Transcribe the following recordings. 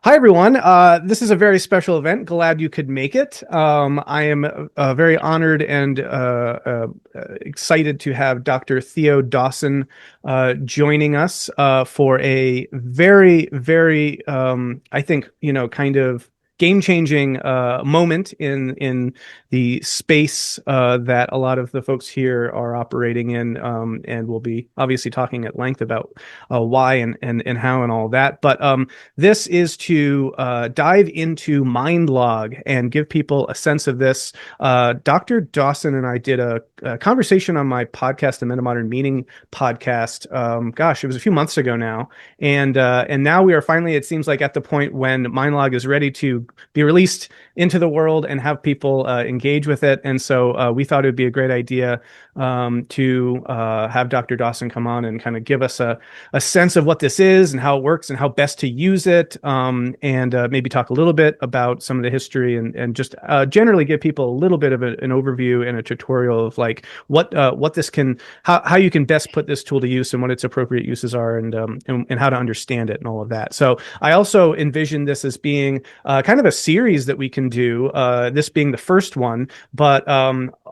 Hi, everyone. This is a very special event. Glad you could make it. I am very honored and excited to have Dr. Theo Dawson joining us for a very, I think, kind of game-changing moment in the space that a lot of the folks here are operating in, and we'll be obviously talking at length about why and how and all that. But this is to dive into MindLog and give people a sense of this. Dr. Dawson and I did a conversation on my podcast, the Meta Modern Meaning podcast. Gosh, it was a few months ago now, and now we are finally, it seems like, at the point when MindLog is ready to be released into the world and have people engage with it. And so we thought it would be a great idea to have Dr. Dawson come on and kind of give us a sense of what this is and how it works and how best to use it, and maybe talk a little bit about some of the history and just generally give people a little bit of an overview and a tutorial of like what this can, how you can best put this tool to use and what its appropriate uses are, and how to understand it and all of that. So I also envision this as being kind of a series that we can do, this being the first one, but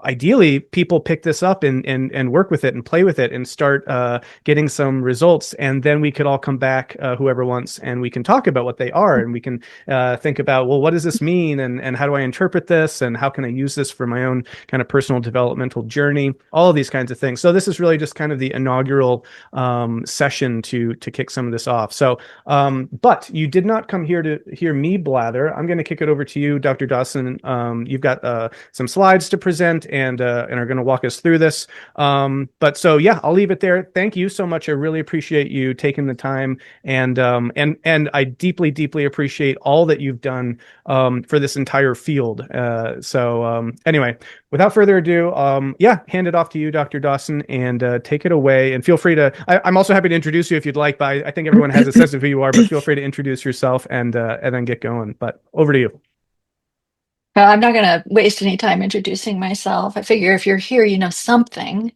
ideally people pick this up and work with it and play with it and start getting some results, and then we could all come back, whoever wants, and we can talk about what they are, and we can think about, well, what does this mean, and how do I interpret this, and how can I use this for my own kind of personal developmental journey, all of these kinds of things. So this is really just kind of the inaugural session to kick some of this off. So but you did not come here to hear me blather. I'm going to kick it over to you, Dr. Dawson. You've got some slides to present and are going to walk us through this. But so yeah, I'll leave it there. Thank you so much. I really appreciate you taking the time, and I deeply appreciate all that you've done for this entire field. So anyway, without further ado, yeah, hand it off to you, Dr. Dawson, and take it away. And feel free to, I'm also happy to introduce you if you'd like, but I think everyone has a sense of who you are, but feel free to introduce yourself and then get going. But over to you. Well, I'm not going to waste any time introducing myself. I figure if you're here, you know something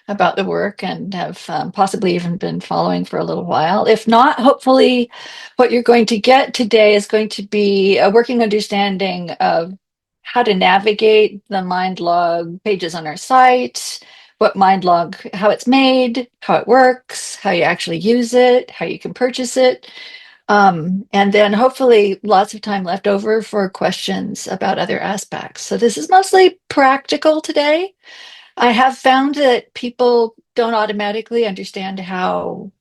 about the work and have possibly even been following for a little while. If not, hopefully, what you're going to get today is going to be a working understanding of how to navigate the MindLog pages on our site, what MindLog, how it's made, how it works, how you actually use it, how you can purchase it. And then hopefully lots of time left over for questions about other aspects. So this is mostly practical today. I have found that people don't automatically understand how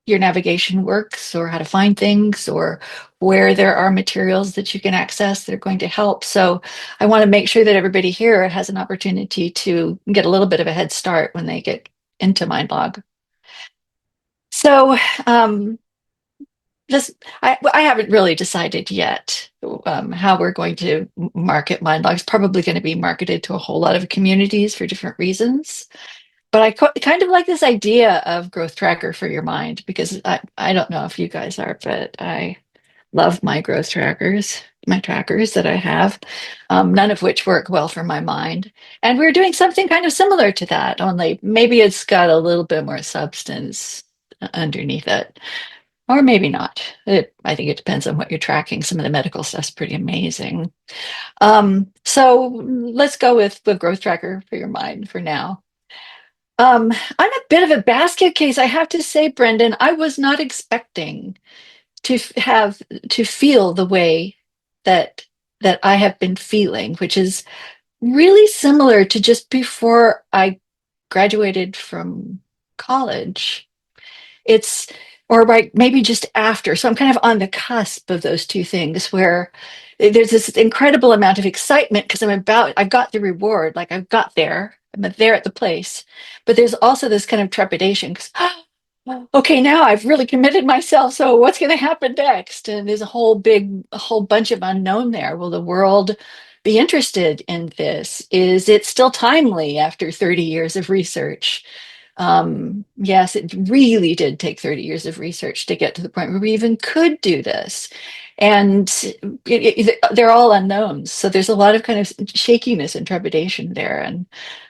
your navigation works or how to find things or where there are materials that you can access that are going to help. So I want to make sure that everybody here has an opportunity to get a little bit of a head start when they get into MindLog. So I haven't really decided yet how we're going to market MindLog. It's probably going to be marketed to a whole lot of communities for different reasons. But I kind of like this idea of growth tracker for your mind, because I don't know if you guys are, but I love my growth trackers, my trackers that I have, none of which work well for my mind. And we're doing something kind of similar to that, only maybe it's got a little bit more substance underneath it. Or maybe not. I think it depends on what you're tracking. Some of the medical stuff's pretty amazing. So let's go with the growth tracker for your mind for now. I'm a bit of a basket case, I have to say, Brendan. I was not expecting to have to feel the way that I have been feeling, which is really similar to just before I graduated from college. It's or right maybe just after. So I'm kind of on the cusp of those two things where there's this incredible amount of excitement because I've got the reward, like I've got there, I'm there at the place. But there's also this kind of trepidation because okay, now I've really committed myself. So what's going to happen next? And there's a whole bunch of unknown there. Will the world be interested in this? Is it still timely after 30 years of research? Yes, it really did take 30 years of research to get to the point where we even could do this. And they're all unknowns. So there's a lot of kind of shakiness and trepidation there. And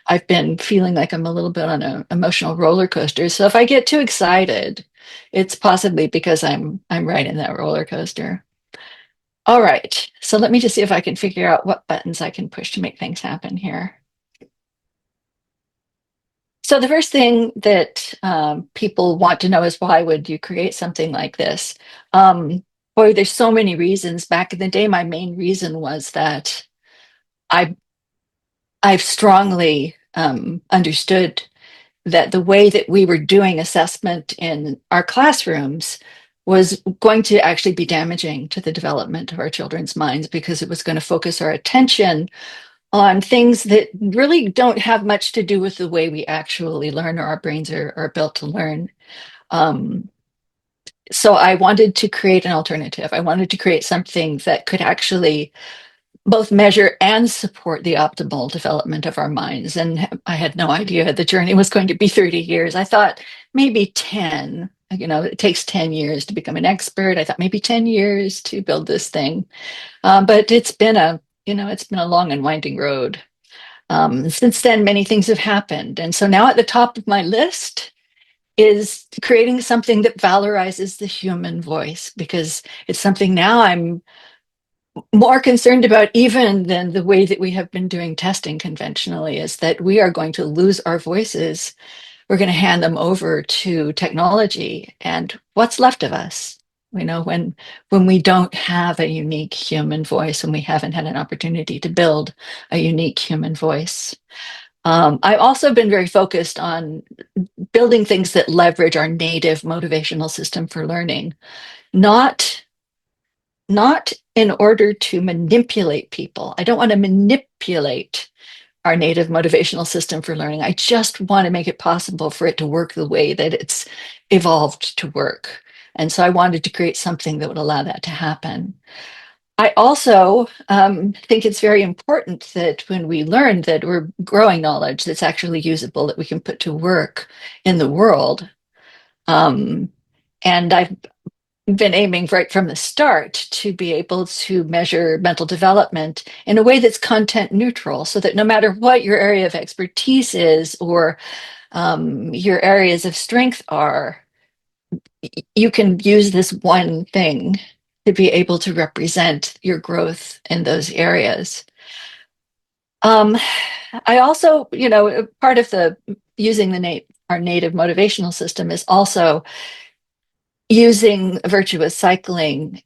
I've been feeling like I'm a little bit on an emotional roller coaster. So if I get too excited, it's possibly because I'm right in that roller coaster. All right, so let me just see if I can figure out what buttons I can push to make things happen here. So the first thing that people want to know is, why would you create something like this? Boy, there's so many reasons. Back in the day, my main reason was that I I've strongly understood that the way that we were doing assessment in our classrooms was going to actually be damaging to the development of our children's minds, because it was going to focus our attention on things that really don't have much to do with the way we actually learn, or our brains are built to learn. Um, so I wanted to create an alternative. I wanted to create something that could actually both measure and support the optimal development of our minds. And I had no idea the journey was going to be 30 years. I thought maybe 10. It takes 10 years to become an expert. I thought maybe 10 years to build this thing. But it's been a long and winding road. Since then, many things have happened. And so now at the top of my list is creating something that valorizes the human voice, because it's something now I'm more concerned about even than the way that we have been doing testing conventionally, is that we are going to lose our voices. We're going to hand them over to technology. And what's left of us? When we don't have a unique human voice, and we haven't had an opportunity to build a unique human voice. I've also been very focused on building things that leverage our native motivational system for learning, not not in order to manipulate people. I don't want to manipulate our native motivational system for learning. I just want to make it possible for it to work the way that it's evolved to work. And so I wanted to create something that would allow that to happen. I also think it's very important that when we learn, that we're growing knowledge that's actually usable, that we can put to work in the world. Um, and I've been aiming right from the start to be able to measure mental development in a way that's content neutral, so that no matter what your area of expertise is, or your areas of strength are, you can use this one thing to be able to represent your growth in those areas. Um, I also, part of the using our native motivational system is also using virtuous cycling,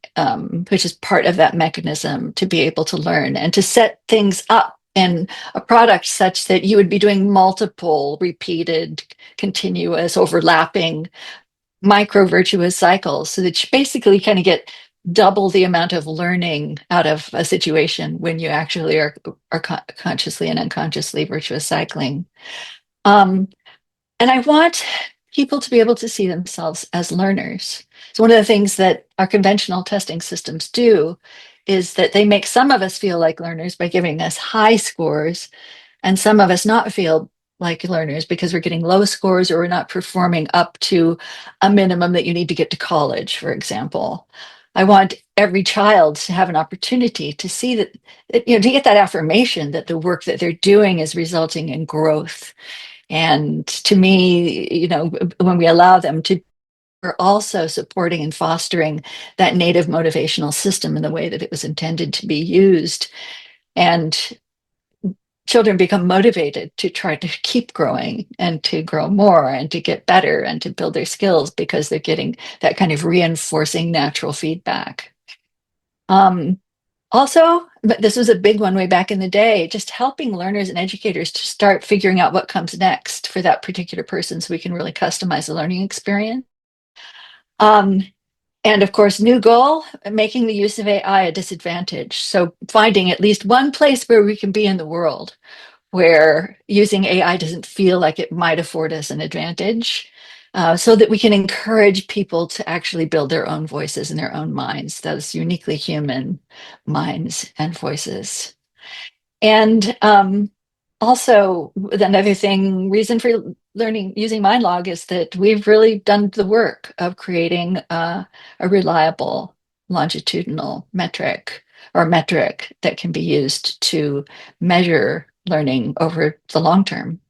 which is part of that mechanism, to be able to learn and to set things up in a product such that you would be doing multiple repeated, continuous, overlapping micro virtuous cycles, so that you basically kind of get double the amount of learning out of a situation when you actually are consciously and unconsciously virtuous cycling. Um, and I want people to be able to see themselves as learners. So one of the things that our conventional testing systems do is that they make some of us feel like learners by giving us high scores, and some of us not feel like learners because we're getting low scores, or we're not performing up to a minimum that you need to get to college, for example. I want every child to have an opportunity to see to get that affirmation that the work that they're doing is resulting in growth. And to me, when we allow them to, we're also supporting and fostering that native motivational system in the way that it was intended to be used. And children become motivated to try to keep growing and to grow more and to get better and to build their skills, because they're getting that kind of reinforcing natural feedback. Um, Also, but this was a big one way back in the day, just helping learners and educators to start figuring out what comes next for that particular person, so we can really customize the learning experience. Um, and of course, new goal, making the use of AI a disadvantage. So finding at least one place where we can be in the world where using AI doesn't feel like it might afford us an advantage, so that we can encourage people to actually build their own voices in their own minds, those uniquely human minds and voices. And also, another thing, reason for learning using MindLog is that we've really done the work of creating a reliable longitudinal metric, or metric that can be used to measure learning over the long term.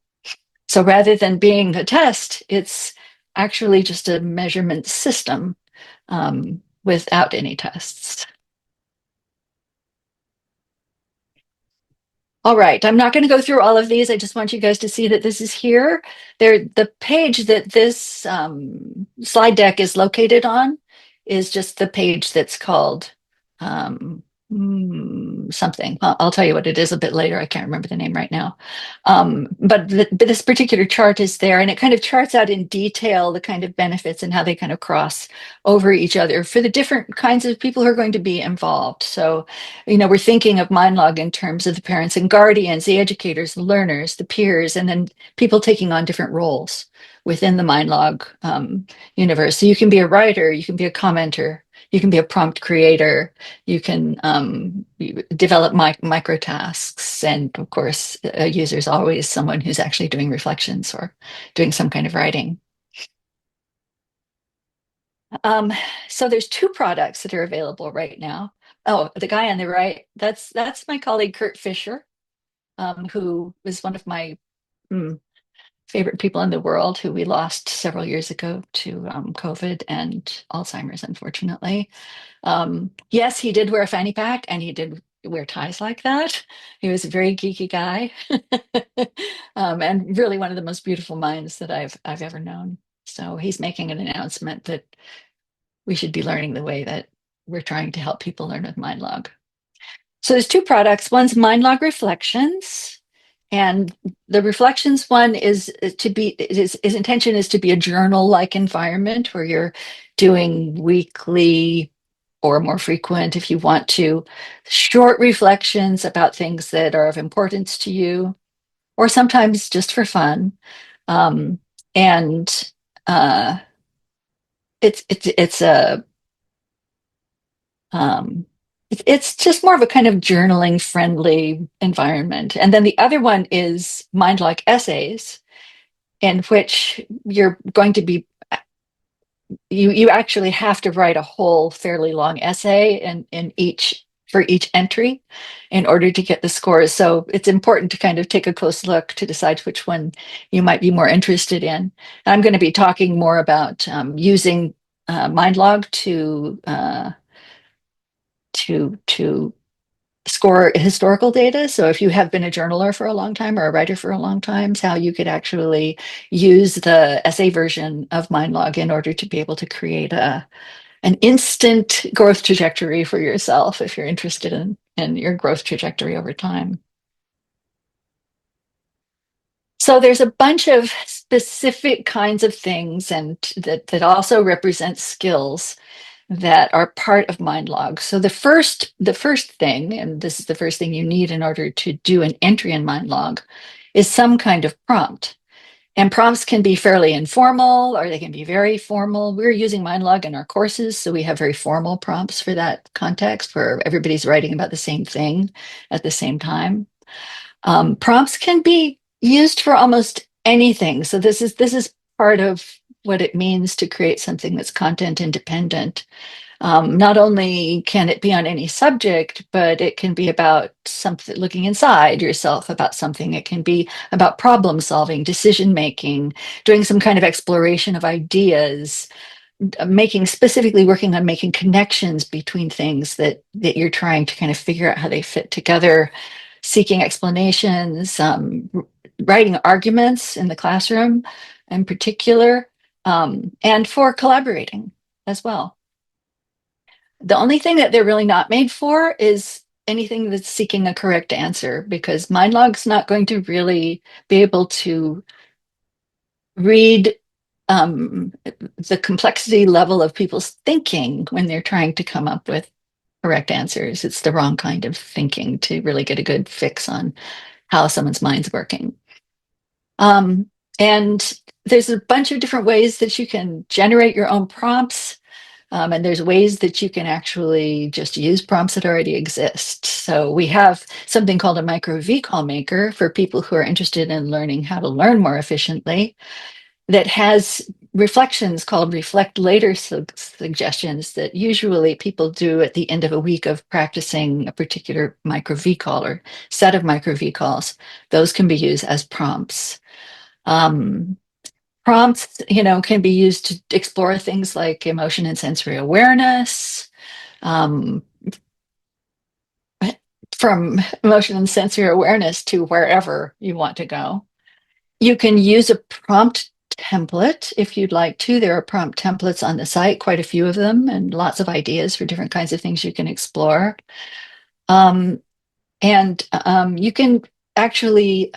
So rather than being a test, it's actually just a measurement system without any tests. All right, I'm not going to go through all of these. I just want you guys to see that this is here. The page that this slide deck is located on is just the page that's called um, something. I'll tell you what it is a bit later. I can't remember the name right now. But this particular chart is there, and it kind of charts out in detail the kind of benefits and how they kind of cross over each other for the different kinds of people who are going to be involved. So we're thinking of MindLog in terms of the parents and guardians, the educators, the learners, the peers, and then people taking on different roles within the MindLog universe. So you can be a writer, you can be a commenter, you can be a prompt creator, you can develop micro tasks, and of course, a user is always someone who's actually doing reflections or doing some kind of writing. So there's two products that are available right now. Oh, the guy on the right, that's my colleague Kurt Fisher, who was one of my favorite people in the world, who we lost several years ago to COVID and Alzheimer's, unfortunately. Yes, he did wear a fanny pack and he did wear ties like that. He was a very geeky guy, and really one of the most beautiful minds that I've ever known. So he's making an announcement that we should be learning the way that we're trying to help people learn with MindLog. So there's two products. One's MindLog Reflections, and the Reflections one is to be his intention is to be a journal-like environment where you're doing weekly or more frequent, if you want to, short reflections about things that are of importance to you, or sometimes just for fun. And it's a it's just more of a kind of journaling friendly environment. And then the other one is MindLog Essays, in which you're going to be you actually have to write a whole fairly long essay in each for each entry in order to get the scores. So it's important to kind of take a close look to decide which one you might be more interested in. And I'm going to be talking more about using MindLog to score historical data. So if you have been a journaler for a long time or a writer for a long time, how you could actually use the essay version of MindLog in order to be able to create an instant growth trajectory for yourself if you're interested in your growth trajectory over time. So there's a bunch of specific kinds of things and that also represent skills that are part of MindLog. So the first thing, and this is the first thing you need in order to do an entry in MindLog, is some kind of prompt. And prompts can be fairly informal or they can be very formal. We're using MindLog in our courses, so we have very formal prompts for that context where everybody's writing about the same thing at the same time. Prompts can be used for almost anything. So this is part of what it means to create something that's content independent. Not only can it be on any subject, but it can be about something, looking inside yourself about something. It can be about problem solving, decision making, doing some kind of exploration of ideas, specifically working on making connections between things that you're trying to kind of figure out how they fit together, seeking explanations, writing arguments in the classroom in particular, and for collaborating as well. The only thing that they're really not made for is anything that's seeking a correct answer, because MindLog's not going to really be able to read the complexity level of people's thinking when they're trying to come up with correct answers. It's the wrong kind of thinking to really get a good fix on how someone's mind's working. And there's a bunch of different ways that you can generate your own prompts. And there's ways that you can actually just use prompts that already exist. So we have something called a micro VCall maker for people who are interested in learning how to learn more efficiently, that has reflections called reflect later suggestions that usually people do at the end of a week of practicing a particular micro VCall or set of micro VCalls. Those can be used as prompts. Prompts, can be used to explore things like emotion and sensory awareness, from emotion and sensory awareness to wherever you want to go. You can use a prompt template if you'd like to. There are prompt templates on the site, quite a few of them, and lots of ideas for different kinds of things you can explore. And you can actually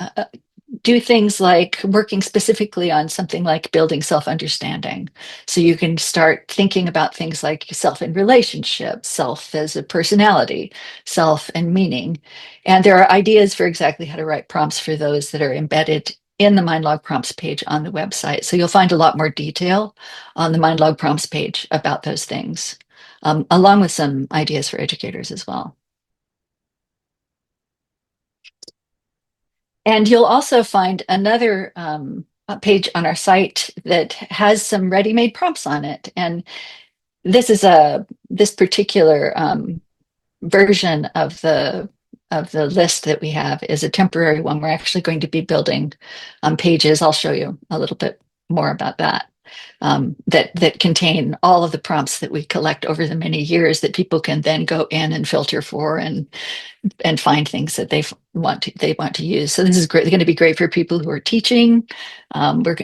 do things like working specifically on something like building self-understanding. So you can start thinking about things like self in relationships, self as a personality, self and meaning. And there are ideas for exactly how to write prompts for those that are embedded in the MindLog prompts page on the website. So you'll find a lot more detail on the MindLog prompts page about those things, along with some ideas for educators as well. And you'll also find another page on our site that has some ready-made prompts on it. And this particular version of the list that we have is a temporary one. We're actually going to be building pages. I'll show you a little bit more about that. That contain all of the prompts that we collect over the many years that people can then go in and filter for and find things that they want to use. So this is great. Going to be great for people who are teaching.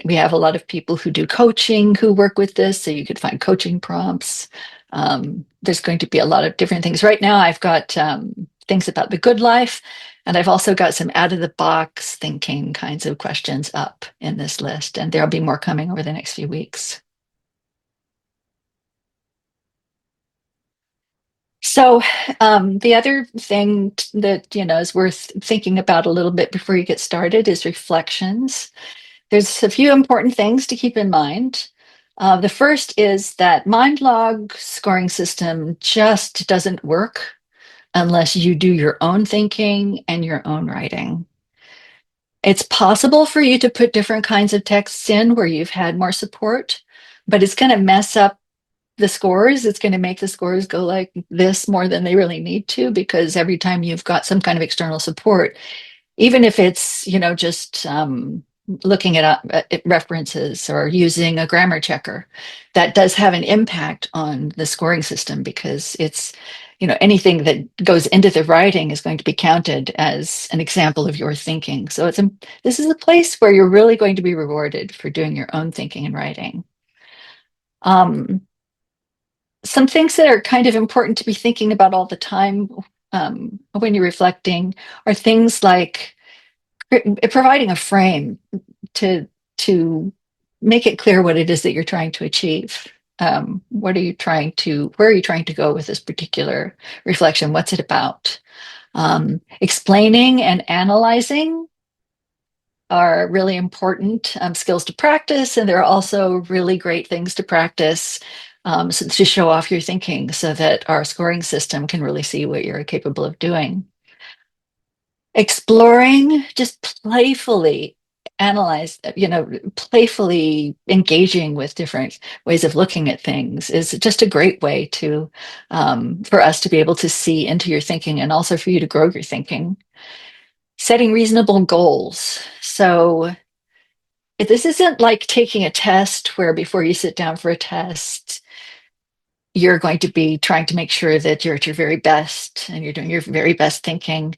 We have a lot of people who do coaching who work with this, so you could find coaching prompts. There's going to be a lot of different things. Right now, I've got things about the good life, and I've also got some out of the box thinking kinds of questions up in this list, and there'll be more coming over the next few weeks. So the other thing that is worth thinking about a little bit before you get started is reflections. There's a few important things to keep in mind. The first is that MindLog scoring system just doesn't work unless you do your own thinking and your own writing. It's possible for you to put different kinds of texts in where you've had more support, but it's going to mess up the scores. It's going to make the scores go like this more than they really need to, because every time you've got some kind of external support, even if it's just looking at references or using a grammar checker, that does have an impact on the scoring system, because it's anything that goes into the writing is going to be counted as an example of your thinking. So this is a place where you're really going to be rewarded for doing your own thinking and writing. Some things that are kind of important to be thinking about all the time when you're reflecting are things like providing a frame to make it clear what it is that you're trying to achieve. Where are you trying to go with this particular reflection? What's it about? Explaining and analyzing are really important skills to practice, and they're also really great things to practice to show off your thinking so that our scoring system can really see what you're capable of doing. Exploring, just playfully playfully engaging with different ways of looking at things is just a great way to for us to be able to see into your thinking, and also for you to grow your thinking. Setting reasonable goals. So this isn't like taking a test where before you sit down for a test, you're going to be trying to make sure that you're at your very best and you're doing your very best thinking.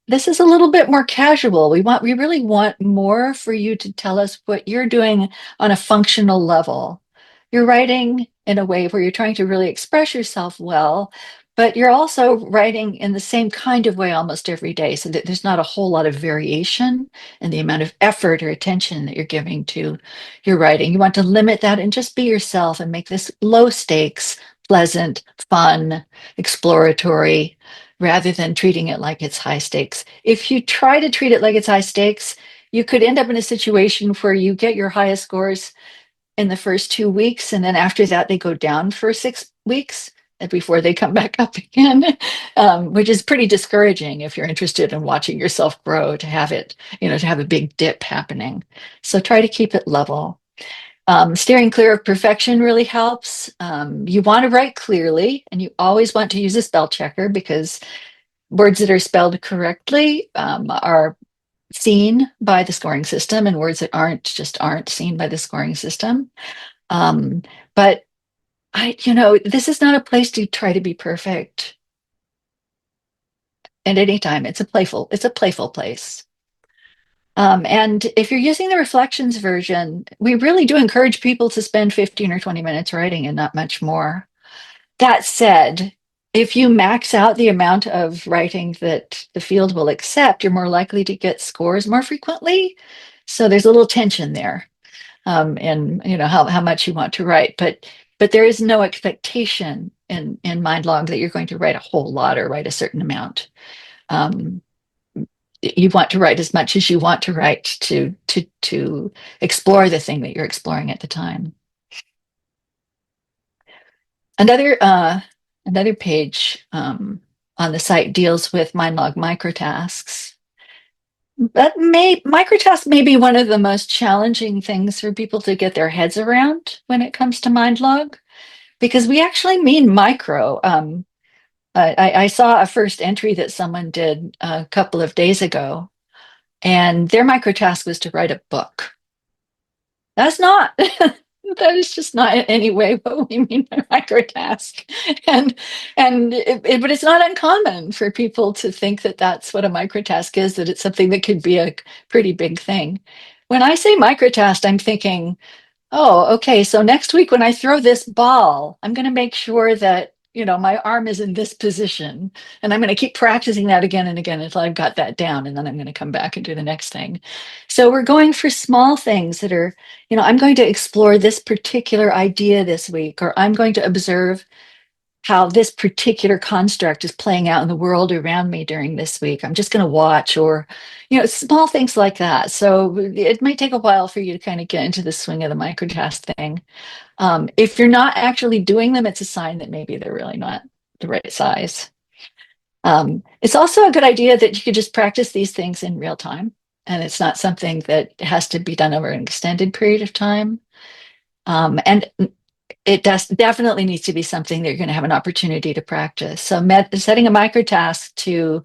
This is a little bit more casual. We really want more for you to tell us what you're doing on a functional level. You're writing in a way where you're trying to really express yourself well, but you're also writing in the same kind of way almost every day, so that there's not a whole lot of variation in the amount of effort or attention that you're giving to your writing. You want to limit that and just be yourself and make this low stakes, pleasant, fun, exploratory, rather than treating it like it's high stakes. If you try to treat it like it's high stakes, you could end up in a situation where you get your highest scores in the first 2 weeks, and then after that, they go down for 6 weeks before they come back up again, which is pretty discouraging if you're interested in watching yourself grow, to have it, to have a big dip happening. So try to keep it level. Steering clear of perfection really helps. You want to write clearly, and you always want to use a spell checker, because words that are spelled correctly are seen by the scoring system, and words that aren't seen by the scoring system. But this is not a place to try to be perfect. at any time. It's a playful place. And if you're using the reflections version, we really do encourage people to spend 15 or 20 minutes writing and not much more. That said, if you max out the amount of writing that the field will accept, you're more likely to get scores more frequently. So there's a little tension there, in how much you want to write. But there is no expectation in MindLog that you're going to write a whole lot or write a certain amount. Um, you want to write as much as you want to write to explore the thing that you're exploring at the time. Another page on the site deals with MindLog microtasks. Microtasks may be one of the most challenging things for people to get their heads around when it comes to MindLog, because we actually mean micro. I saw a first entry that someone did a couple of days ago, and their microtask was to write a book. That's not, that is just not in any way what we mean by microtask. And but it's not uncommon for people to think that that's what a microtask is, that it's something that could be a pretty big thing. When I say microtask, I'm thinking, oh, okay, so next week when I throw this ball, I'm going to make sure that, my arm is in this position. And I'm going to keep practicing that again and again until I've got that down. And then I'm going to come back and do the next thing. So we're going for small things that are, I'm going to explore this particular idea this week, or I'm going to observe how this particular construct is playing out in the world around me during this week. I'm just going to watch, or, small things like that. So it might take a while for you to kind of get into the swing of the microtask thing. If you're not actually doing them, it's a sign that maybe they're really not the right size. It's also a good idea that you could just practice these things in real time. And it's not something that has to be done over an extended period of time. And it definitely needs to be something that you're going to have an opportunity to practice. So setting a microtask to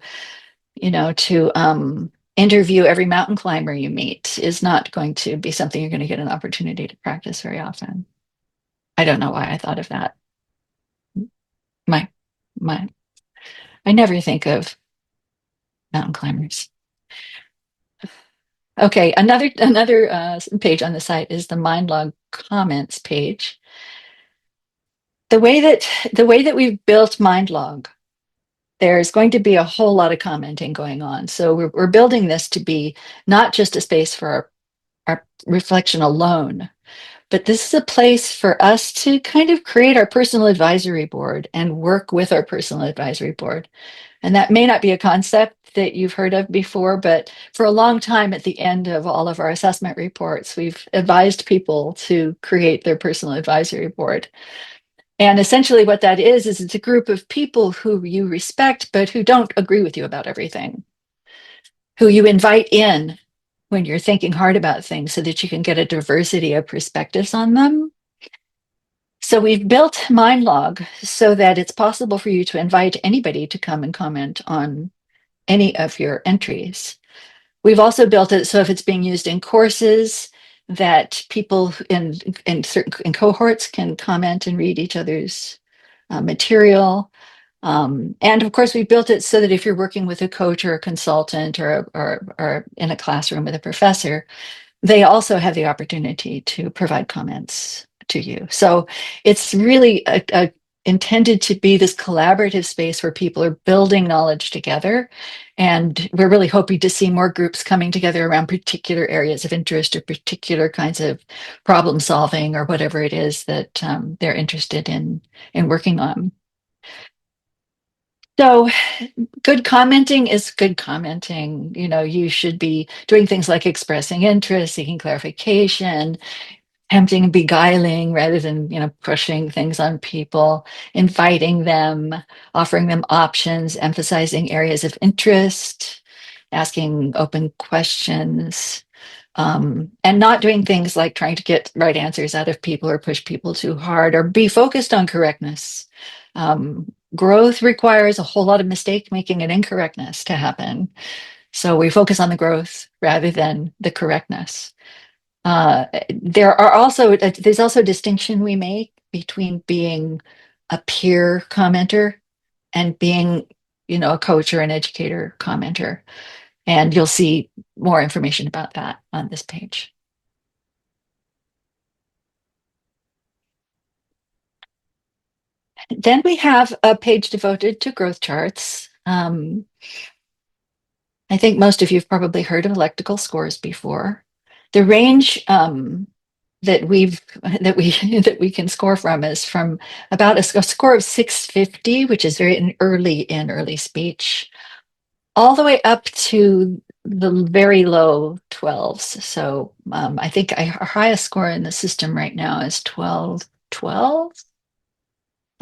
interview every mountain climber you meet is not going to be something you're going to get an opportunity to practice very often. I don't know why I thought of that. My, my, I never think of mountain climbers. Okay, another page on the site is the MindLog comments page. The way that we've built MindLog, there's going to be a whole lot of commenting going on. So we're building this to be not just a space for our reflection alone, but this is a place for us to kind of create our personal advisory board and work with our personal advisory board. And that may not be a concept that you've heard of before, but for a long time at the end of all of our assessment reports, we've advised people to create their personal advisory board. And essentially what that is it's a group of people who you respect, but who don't agree with you about everything, who you invite in when you're thinking hard about things so that you can get a diversity of perspectives on them. So we've built MindLog so that it's possible for you to invite anybody to come and comment on any of your entries. We've also built it so if it's being used in courses, that people in certain cohorts can comment and read each other's material. And of course, we built it so that if you're working with a coach or a consultant or in a classroom with a professor, they also have the opportunity to provide comments to you. So it's really intended to be this collaborative space where people are building knowledge together. And we're really hoping to see more groups coming together around particular areas of interest or particular kinds of problem solving or whatever it is that they're interested in working on. So good commenting is good commenting. You should be doing things like expressing interest, seeking clarification, tempting and beguiling rather than, pushing things on people, inviting them, offering them options, emphasizing areas of interest, asking open questions, and not doing things like trying to get right answers out of people or push people too hard or be focused on correctness. Growth requires a whole lot of mistake making and incorrectness to happen. So we focus on the growth rather than the correctness. There's also a distinction we make between being a peer commenter and being, a coach or an educator commenter. And you'll see more information about that on this page. Then we have a page devoted to growth charts. I think most of you have probably heard of lectical scores before. The range that we that we can score from is from about a score of 650, which is very early in early speech, all the way up to the very low 12s. So I think our highest score in the system right now is 12,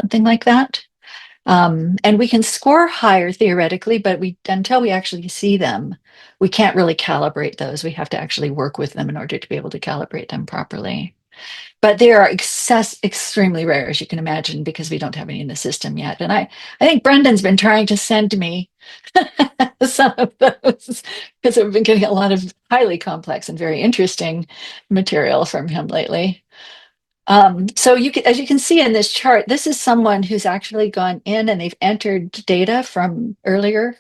something like that. And we can score higher theoretically, but until we actually see them, we can't really calibrate those. We have to actually work with them in order to be able to calibrate them properly. But they are extremely rare, as you can imagine, because we don't have any in the system yet. And I think Brendan's been trying to send me some of those because I've been getting a lot of highly complex and very interesting material from him lately. So as you can see in this chart, this is someone who's actually gone in and they've entered data from earlier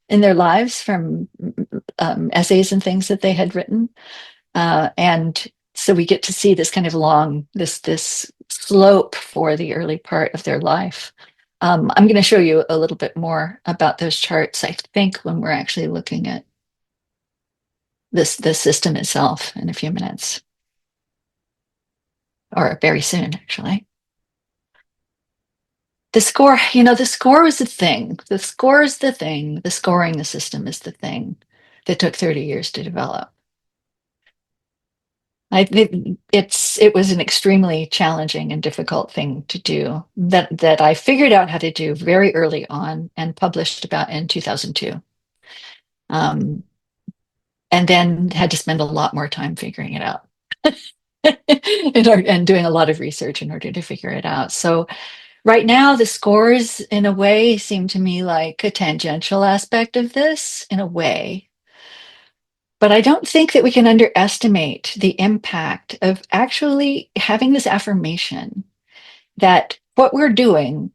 in their lives, from essays and things that they had written. And so we get to see this kind of this slope for the early part of their life. I'm going to show you a little bit more about those charts, I think, when we're actually looking at the system itself in a few minutes. Or very soon, actually. The score, the score is the thing. The score is the thing. The scoring the system is the thing that took 30 years to develop. It was an extremely challenging and difficult thing to do that I figured out how to do very early on and published about in 2002. And then had to spend a lot more time figuring it out and doing a lot of research in order to figure it out. So right now, the scores, in a way, seem to me like a tangential aspect of this, in a way. But I don't think that we can underestimate the impact of actually having this affirmation that what we're doing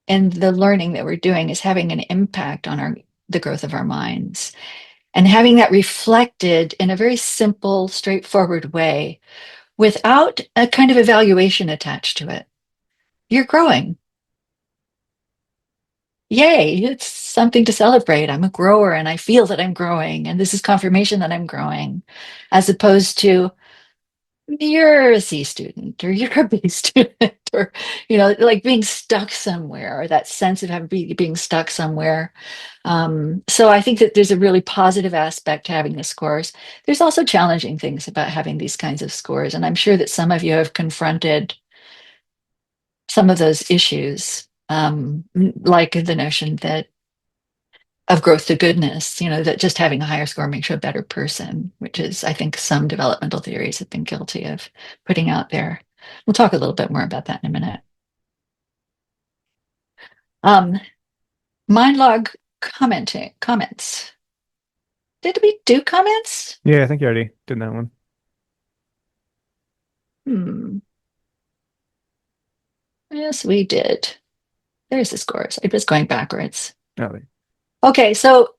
and the learning that we're doing is having an impact on the growth of our minds. And having that reflected in a very simple, straightforward way without a kind of evaluation attached to it. You're growing. Yay, it's something to celebrate. I'm a grower and I feel that I'm growing, and this is confirmation that I'm growing, as opposed to you're a C student or you're a B student, or like being stuck somewhere, or that sense of being stuck somewhere. So I think that there's a really positive aspect to having the scores. There's also challenging things about having these kinds of scores, and I'm sure that some of you have confronted some of those issues, like the notion that of growth to goodness, that just having a higher score makes you a better person, which is, I think, some developmental theories have been guilty of putting out there. We'll talk a little bit more about that in a minute. MindLog comments. Did we do comments? Yeah, I think you already did that one. Yes, we did. There's the scores. I was going backwards. Oh, Okay, so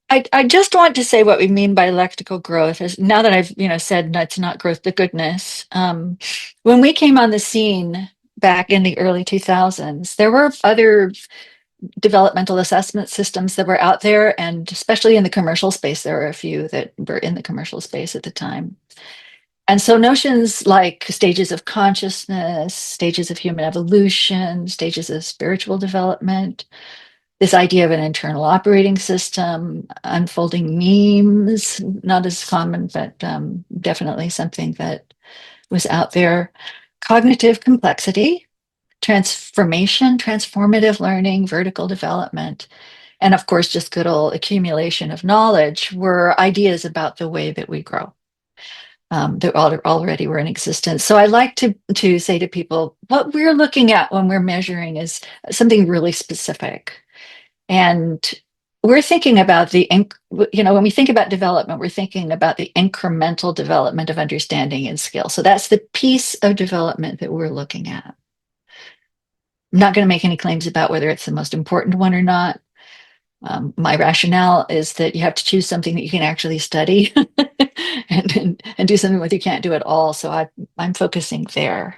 I just want to say what we mean by lectical growth is, now that I've said it's not growth to goodness. When we came on the scene back in the early 2000s, there were other developmental assessment systems that were out there, and especially in the commercial space, there were a few that were in the commercial space at the time. And so notions like stages of consciousness, stages of human evolution, stages of spiritual development, this idea of an internal operating system, unfolding memes, not as common, but definitely something that was out there. Cognitive complexity, transformation, transformative learning, vertical development, and of course, just good old accumulation of knowledge were ideas about the way that we grow. That already were in existence. So I like to say to people, what we're looking at when we're measuring is something really specific. And we're thinking about when we think about development, we're thinking about the incremental development of understanding and skill. So that's the piece of development that we're looking at. I'm not going to make any claims about whether it's the most important one or not, My rationale is that you have to choose something that you can actually study and do something with you can't do at all. So I'm focusing there.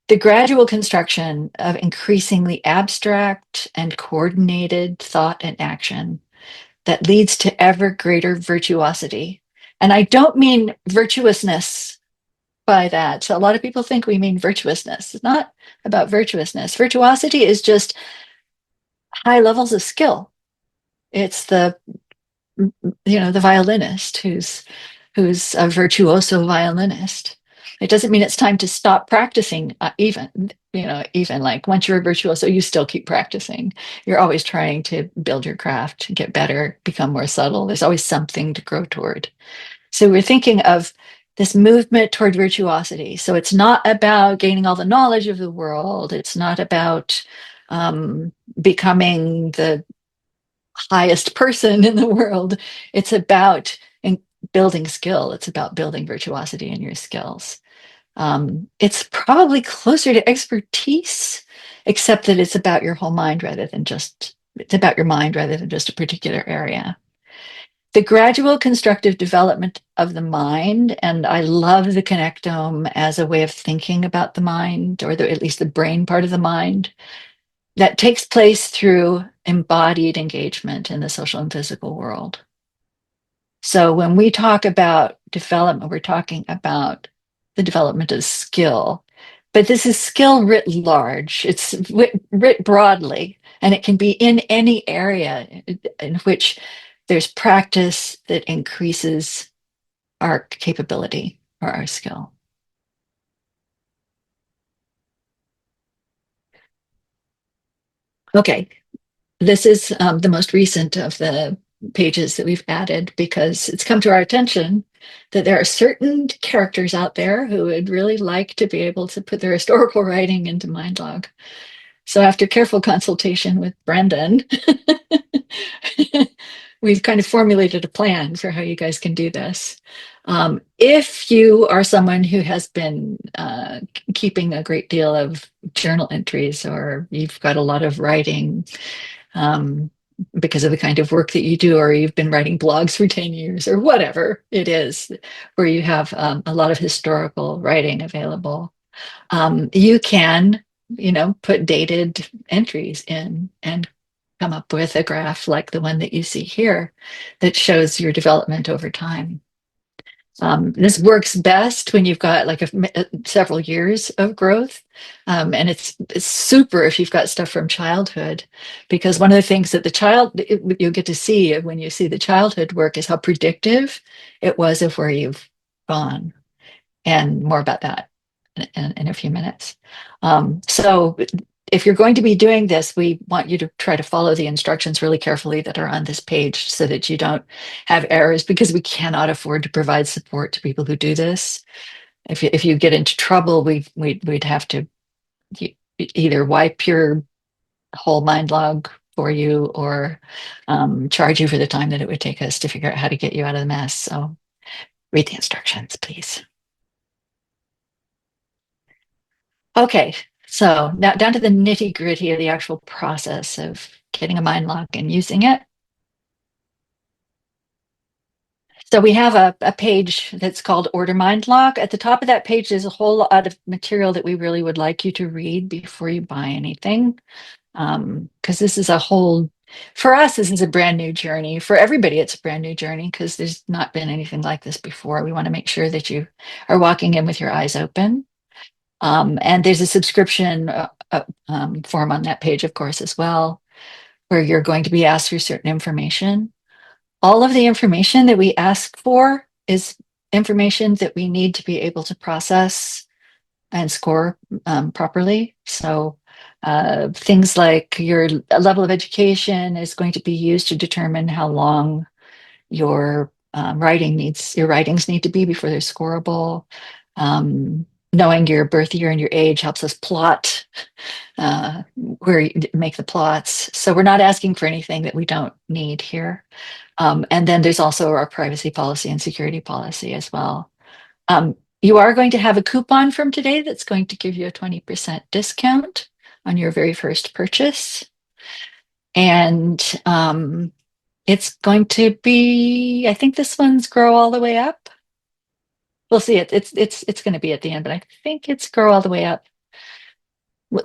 The gradual construction of increasingly abstract and coordinated thought and action that leads to ever greater virtuosity. And I don't mean virtuousness by that. So a lot of people think we mean virtuousness. It's not about virtuousness. Virtuosity is just high levels of skill. It's the violinist who's a virtuoso violinist. It doesn't mean it's time to stop practicing, even like once you're a virtuoso, you still keep practicing. You're always trying to build your craft, get better, become more subtle. There's always something to grow toward. So we're thinking of this movement toward virtuosity. So it's not about gaining all the knowledge of the world. It's not about becoming the highest person in the world. It's about building skill. It's about building virtuosity in your skills. It's probably closer to expertise, except that it's about your whole mind it's about your mind rather than just a particular area. The gradual constructive development of the mind, and I love the connectome as a way of thinking about the mind, or at least the brain part of the mind, that takes place through embodied engagement in the social and physical world. So when we talk about development, we're talking about the development of skill. But this is skill writ large. It's writ broadly, and it can be in any area in which there's practice that increases our capability or our skill. Okay, this is the most recent of the pages that we've added because it's come to our attention that there are certain characters out there who would really like to be able to put their historical writing into MindLog. So after careful consultation with Brendan, we've kind of formulated a plan for how you guys can do this. If you are someone who has been keeping a great deal of journal entries, or you've got a lot of writing because of the kind of work that you do, or you've been writing blogs for 10 years, or whatever it is, where you have a lot of historical writing available, you can, put dated entries in and come up with a graph like the one that you see here that shows your development over time. This works best when you've got like several years of growth. And it's super if you've got stuff from childhood, because one of the things that you'll get to see when you see the childhood work is how predictive it was of where you've gone. And more about that in a few minutes. So if you're going to be doing this, we want you to try to follow the instructions really carefully that are on this page so that you don't have errors, because we cannot afford to provide support to people who do this. If you get into trouble, we'd have to either wipe your whole mind log for you, or charge you for the time that it would take us to figure out how to get you out of the mess. So read the instructions, please. Okay, so now down to the nitty gritty of the actual process of getting a mind lock and using it. So we have a page that's called Order Mind Lock. At the top of that page, there's a whole lot of material that we really would like you to read before you buy anything. Because this is for us, this is a brand new journey. For everybody, it's a brand new journey because there's not been anything like this before. We want to make sure that you are walking in with your eyes open. And there's a subscription form on that page, of course, as well, where you're going to be asked for certain information. All of the information that we ask for is information that we need to be able to process and score properly. So things like your level of education is going to be used to determine how long your writings need to be before they're scoreable. Knowing your birth year and your age helps us plot where you make the plots. So we're not asking for anything that we don't need here. And then there's also our privacy policy and security policy as well. You are going to have a coupon from today that's going to give you a 20% discount on your very first purchase. And it's going to be, I think this one's grow all the way up. We'll see it. It's going to be at the end, but I think it's grow all the way up.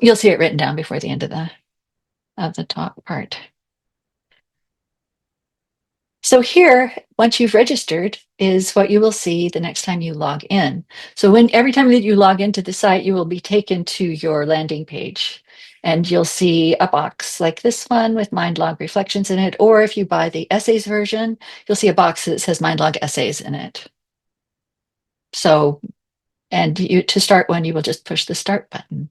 You'll see it written down before the end of the top part. So here, once you've registered, is what you will see the next time you log in. So every time that you log into the site, you will be taken to your landing page. And you'll see a box like this one with MindLog reflections in it. Or if you buy the essays version, you'll see a box that says MindLog essays in it. So, and to start one, you will just push the start button.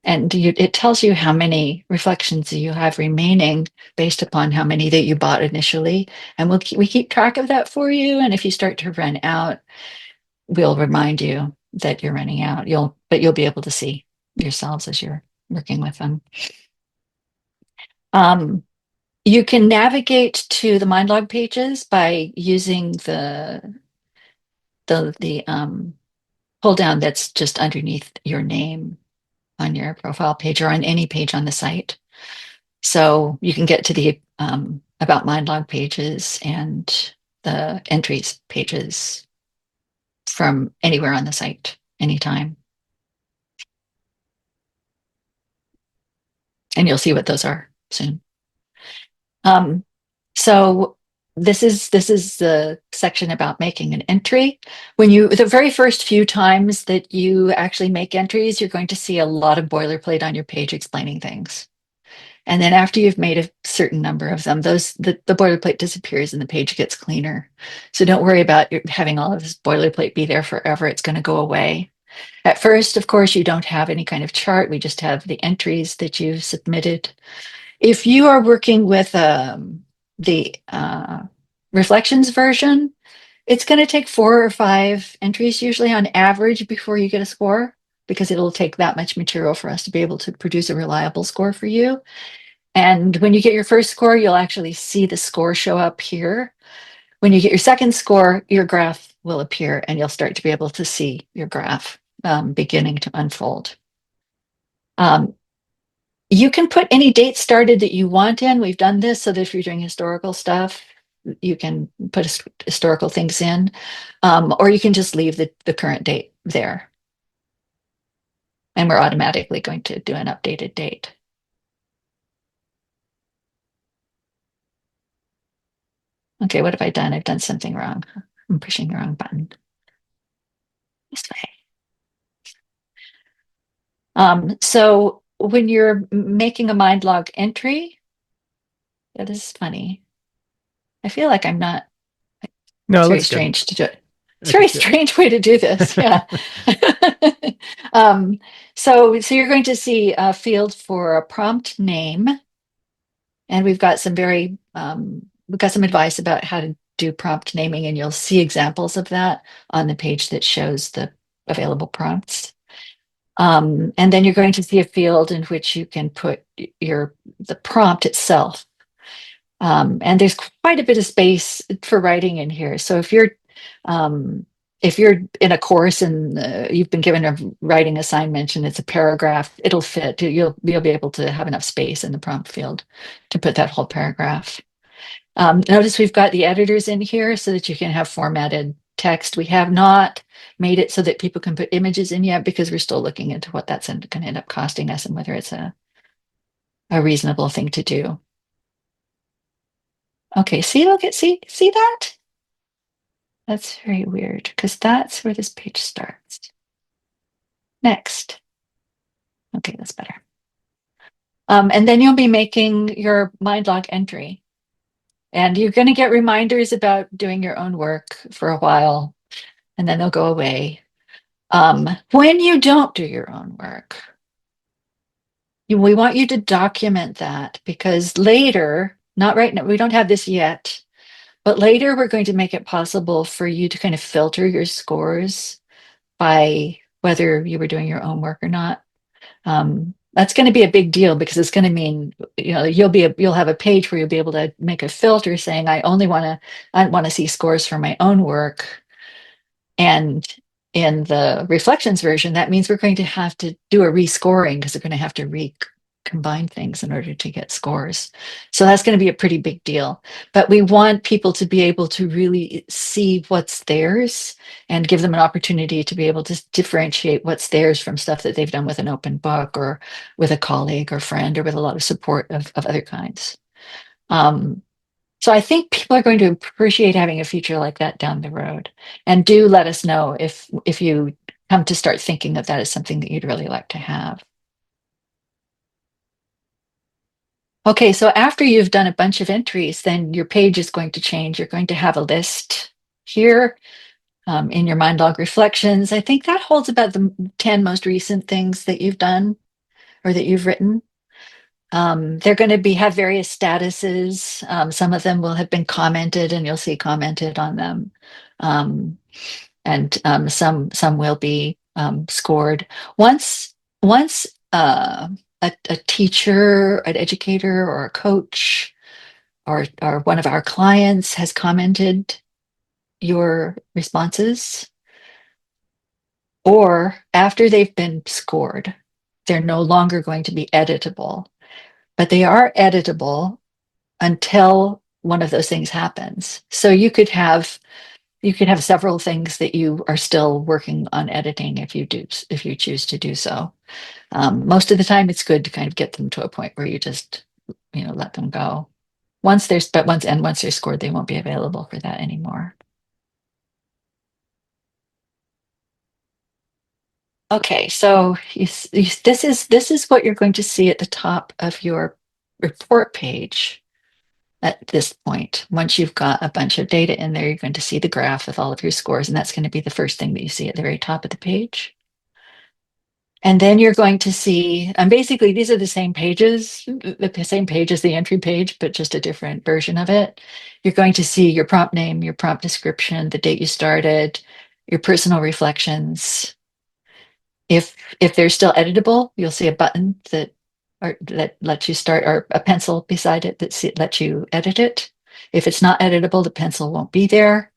And it tells you how many reflections you have remaining based upon how many that you bought initially. And we keep track of that for you. And if you start to run out, we'll remind you that you're running out. But you'll be able to see yourselves as you're working with them. You can navigate to the MindLog pages by using the pull down that's just underneath your name on your profile page or on any page on the site. So you can get to the About MindLog pages and the entries pages from anywhere on the site, anytime. And you'll see what those are soon. So this is the section about making an entry. The very first few times that you actually make entries, you're going to see a lot of boilerplate on your page explaining things. And then after you've made a certain number of them, the boilerplate disappears and the page gets cleaner. So don't worry about having all of this boilerplate be there forever. It's going to go away. At first, of course, you don't have any kind of chart. We just have the entries that you've submitted. If you are working with the reflections version, it's going to take 4 or 5 entries usually on average before you get a score, because it'll take that much material for us to be able to produce a reliable score for you. And when you get your first score, you'll actually see the score show up here. When you get your second score, your graph will appear and you'll start to be able to see your graph beginning to unfold. You can put any date started that you want in. We've done this so that if you're doing historical stuff, you can put historical things in, or you can just leave the current date there. And we're automatically going to do an updated date. Okay, what have I done? I've done something wrong. I'm pushing the wrong button. This way. So when you're making a MindLog entry, yeah, this is funny. I feel like I'm not. No, It's it very looks good. strange to do it. It's a very strange way to do this. Yeah. So you're going to see a field for a prompt name, and we've got some advice about how to do prompt naming, and you'll see examples of that on the page that shows the available prompts. And then you're going to see a field in which you can put the prompt itself. And there's quite a bit of space for writing in here. So if you're in a course and you've been given a writing assignment and it's a paragraph, it'll fit. You'll be able to have enough space in the prompt field to put that whole paragraph. Notice we've got the editors in here so that you can have formatted text. We have not made it so that people can put images in yet because we're still looking into what that's going to end up costing us and whether it's a reasonable thing to do. Okay, see that? That's very weird because that's where this page starts. Next. Okay, that's better. And then you'll be making your MindLog entry. And you're going to get reminders about doing your own work for a while, and then they'll go away. When you don't do your own work, we want you to document that because later, not right now, we don't have this yet, but later we're going to make it possible for you to kind of filter your scores by whether you were doing your own work or not. That's going to be a big deal because it's going to mean, you'll have a page where you'll be able to make a filter saying, I want to see scores for my own work. And in the reflections version, that means we're going to have to do a rescoring because we're going to have to combine things in order to get scores. So that's going to be a pretty big deal. But we want people to be able to really see what's theirs and give them an opportunity to be able to differentiate what's theirs from stuff that they've done with an open book or with a colleague or friend or with a lot of support of other kinds. So I think people are going to appreciate having a feature like that down the road. And do let us know if you come to start thinking that that is something that you'd really like to have. Okay, so after you've done a bunch of entries, then your page is going to change. You're going to have a list here in your MindLog reflections. I think that holds about the 10 most recent things that you've done or that you've written. They're going to have various statuses. Some of them will have been commented, and you'll see commented on them, and some will be scored. Once a teacher, an educator, or a coach, or one of our clients has commented your responses, or after they've been scored, they're no longer going to be editable. But they are editable until one of those things happens. So you could have several things that you are still working on editing if you choose to do so. Most of the time, it's good to kind of get them to a point where you just let them go. Once they're scored, they won't be available for that anymore. Okay, so this is what you're going to see at the top of your report page at this point. Once you've got a bunch of data in there, you're going to see the graph with all of your scores, and that's going to be the first thing that you see at the very top of the page. And then you're going to see, and basically these are the same pages, the same page as the entry page, but just a different version of it. You're going to see your prompt name, your prompt description, the date you started, your personal reflections. If they're still editable, you'll see a button that lets you start, or a pencil beside it that lets you edit it. If it's not editable, the pencil won't be there.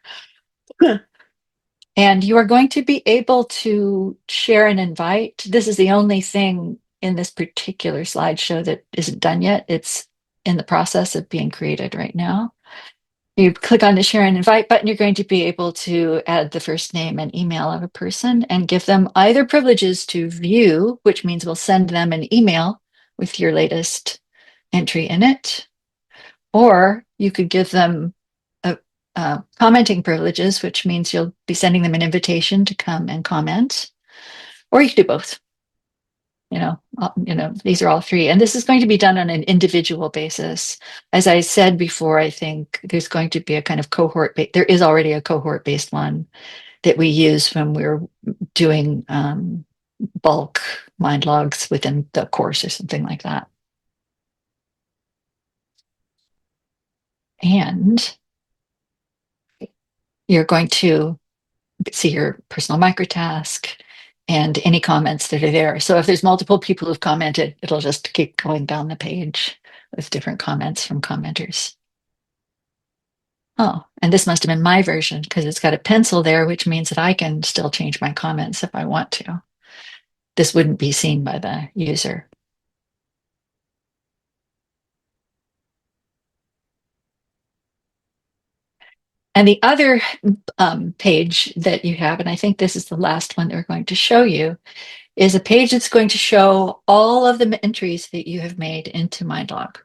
And you are going to be able to share an invite. This is the only thing in this particular slideshow that isn't done yet. It's in the process of being created right now. You click on the share and invite button, you're going to be able to add the first name and email of a person and give them either privileges to view, which means we'll send them an email with your latest entry in it, or you could give them commenting privileges, which means you'll be sending them an invitation to come and comment, or you could do both. These are all three, and this is going to be done on an individual basis. As I said before, I think there's going to be a kind of cohort. There is already a cohort-based one that we use when we're doing bulk mind logs within the course or something like that. And you're going to see your personal microtask and any comments that are there. So if there's multiple people who've commented, it'll just keep going down the page with different comments from commenters. Oh, and this must have been my version because it's got a pencil there, which means that I can still change my comments if I want to. This wouldn't be seen by the user. And the other page that you have, and I think this is the last one they're going to show you, is a page that's going to show all of the entries that you have made into MindLog.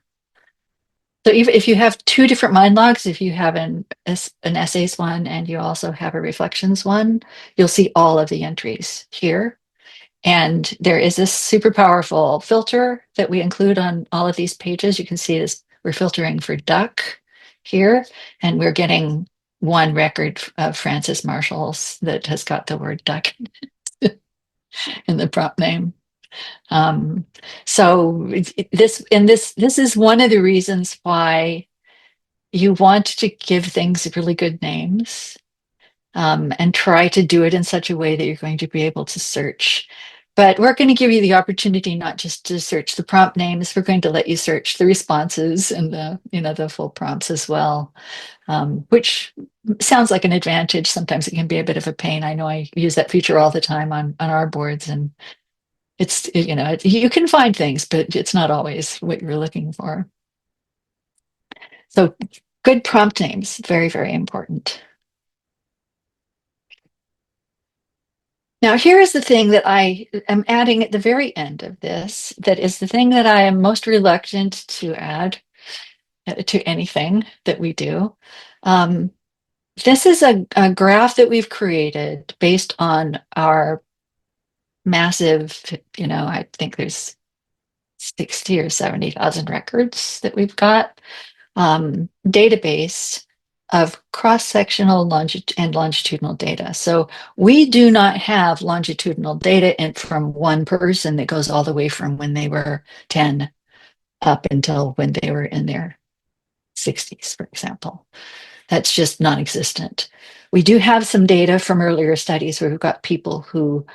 So if you have two different MindLogs, if you have an essays one and you also have a reflections one, you'll see all of the entries here. And there is this super powerful filter that we include on all of these pages. You can see this, we're filtering for duck here, and we're getting one record of Francis Marshall's that has got the word duck in the prompt name. So this is one of the reasons why you want to give things really good names, and try to do it in such a way that you're going to be able to search. But we're going to give you the opportunity not just to search the prompt names, we're going to let you search the responses and the full prompts as well, which sounds like an advantage. Sometimes it can be a bit of a pain. I know I use that feature all the time on our boards, and It's, you can find things, but it's not always what you're looking for. So good prompt names, very, very important. Now, here is the thing that I am adding at the very end of this, that is the thing that I am most reluctant to add to anything that we do. Um, this is a graph that we've created based on our massive, I think there's 60 or 70,000 records that we've got, database of cross-sectional and longitudinal data. So we do not have longitudinal data from one person that goes all the way from when they were 10 up until when they were in their 60s, for example. That's just non-existent. We do have some data from earlier studies where we've got people who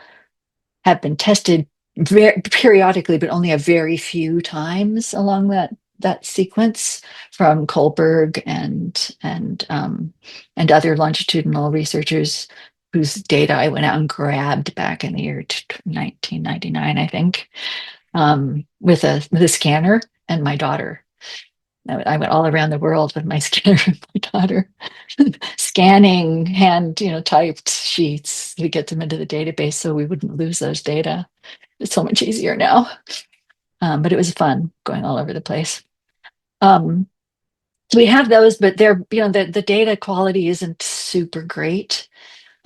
have been tested periodically, but only a very few times along that sequence, from Kohlberg and other longitudinal researchers whose data I went out and grabbed back in the year 1999, I think, with a scanner and my daughter. I went all around the world with my scanner and my daughter, scanning hand, typed sheets to get them into the database so we wouldn't lose those data. It's so much easier now. But it was fun going all over the place. So we have those, but they're, the data quality isn't super great.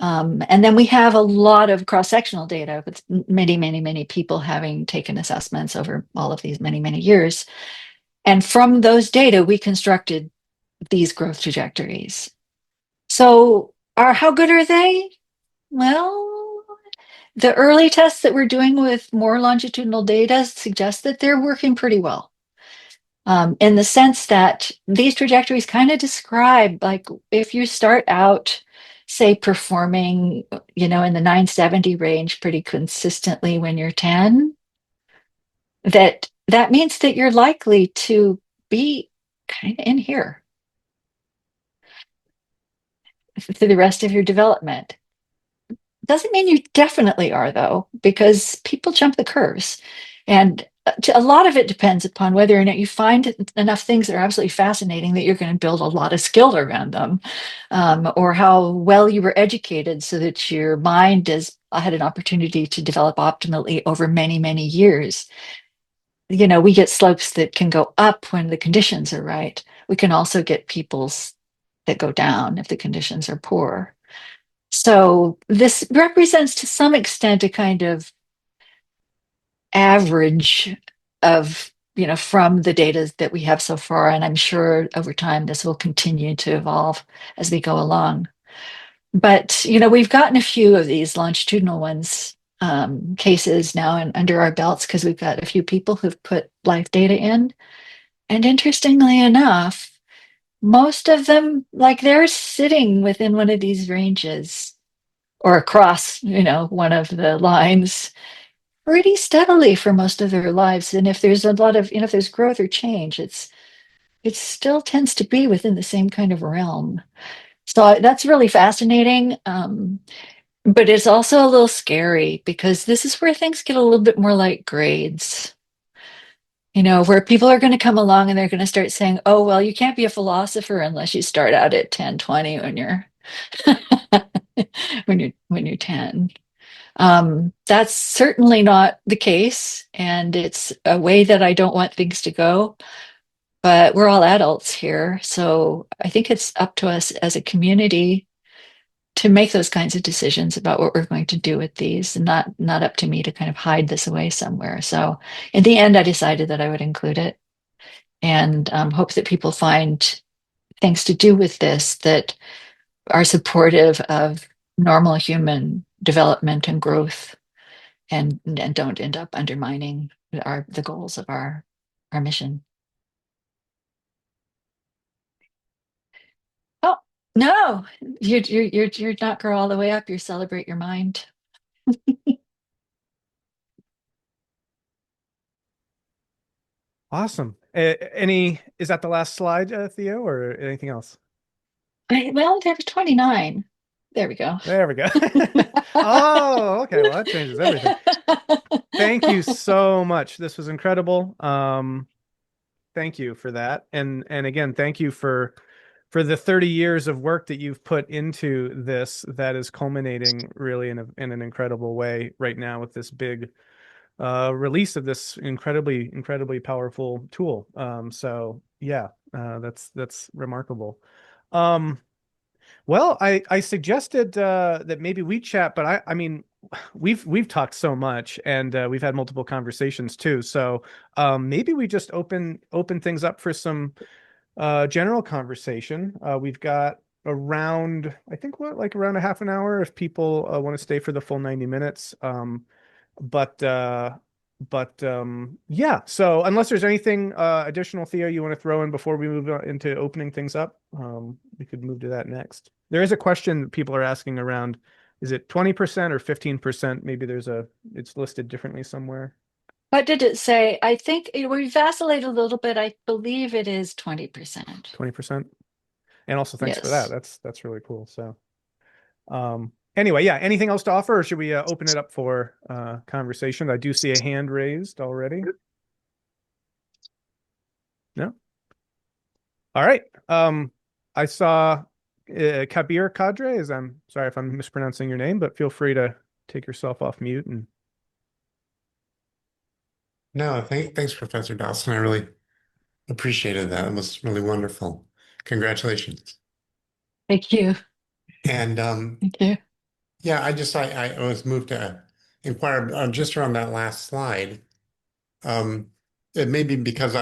And then we have a lot of cross-sectional data with many, many, many people having taken assessments over all of these many, many years. And from those data, we constructed these growth trajectories. So how good are they? Well, the early tests that we're doing with more longitudinal data suggest that they're working pretty well. In the sense that these trajectories kind of describe, like, if you start out, say, performing, in the 970 range pretty consistently when you're 10, that means that you're likely to be kind of in here through the rest of your development. Doesn't mean you definitely are, though, because people jump the curves. And a lot of it depends upon whether or not you find enough things that are absolutely fascinating that you're going to build a lot of skill around them, or how well you were educated so that your mind had an opportunity to develop optimally over many, many years. We get slopes that can go up when the conditions are right. We can also get peoples that go down if the conditions are poor. So this represents, to some extent, a kind of average of, from the data that we have so far. And I'm sure over time this will continue to evolve as we go along. But, we've gotten a few of these longitudinal ones, cases now under our belts, because we've got a few people who've put live data in. And interestingly enough, most of them, like, they're sitting within one of these ranges or across, one of the lines pretty steadily for most of their lives. And if there's a lot of, if there's growth or change, it still tends to be within the same kind of realm. So that's really fascinating. But it's also a little scary, because this is where things get a little bit more like grades. Where people are going to come along and they're going to start saying, oh, well, you can't be a philosopher unless you start out at 10, 20 when you're when you're 10. That's certainly not the case, and it's a way that I don't want things to go. But we're all adults here, so I think it's up to us as a community to make those kinds of decisions about what we're going to do with these, and not up to me to kind of hide this away somewhere. So in the end, I decided that I would include it, and hope that people find things to do with this that are supportive of normal human development and growth, and don't end up undermining the goals of our mission. Oh no, you're not grow all the way up. You celebrate your mind. Awesome. Is that the last slide, Theo, or anything else? Well, there was 29. There we go. There we go. Oh, okay. Well, that changes everything. Thank you so much. This was incredible. Thank you for that. And again, thank you for the 30 years of work that you've put into this that is culminating really in an incredible way right now with this big release of this incredibly powerful tool. So yeah, that's remarkable. Um, well, I suggested that maybe we chat, but I mean, we've talked so much, and we've had multiple conversations too. So maybe we just open things up for some general conversation. We've got around, I think, what, like around a half an hour if people want to stay for the full 90 minutes. But uh, but yeah. So unless there's anything additional, Theo, you want to throw in before we move on into opening things up, we could move to that next. There is a question that people are asking around, is it 20% or 15%? Maybe it's listed differently somewhere. What did it say? I think we vacillate a little bit. I believe it is 20%. 20%. And also thanks for that. Yes. That's really cool. So anyway, yeah, anything else to offer, or should we open it up for conversation? I do see a hand raised already. No? All right. I saw Kabir Kadre, as I'm sorry if I'm mispronouncing your name, but feel free to take yourself off mute and No, thanks, Professor Dawson. I really appreciated that. It was really wonderful. Congratulations. Thank you. And Thank you. yeah, I was moved to inquire just around that last slide. Um, it may be because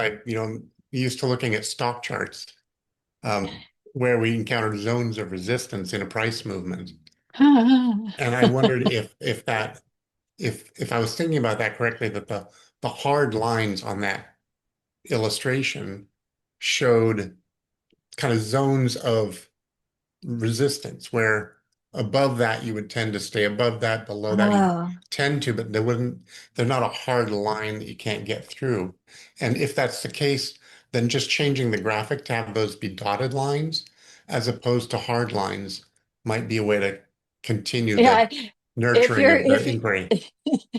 used to looking at stock charts where we encountered zones of resistance in a price movement. And I wondered if I was thinking about that correctly, that the hard lines on that illustration showed kind of zones of resistance where above that you would tend to stay above that, below that you Oh, tend to, but they're not a hard line that you can't get through. And if that's the case, then just changing the graphic to have those be dotted lines as opposed to hard lines might be a way to continue the yeah. If nurturing you're of the if you, inquiry.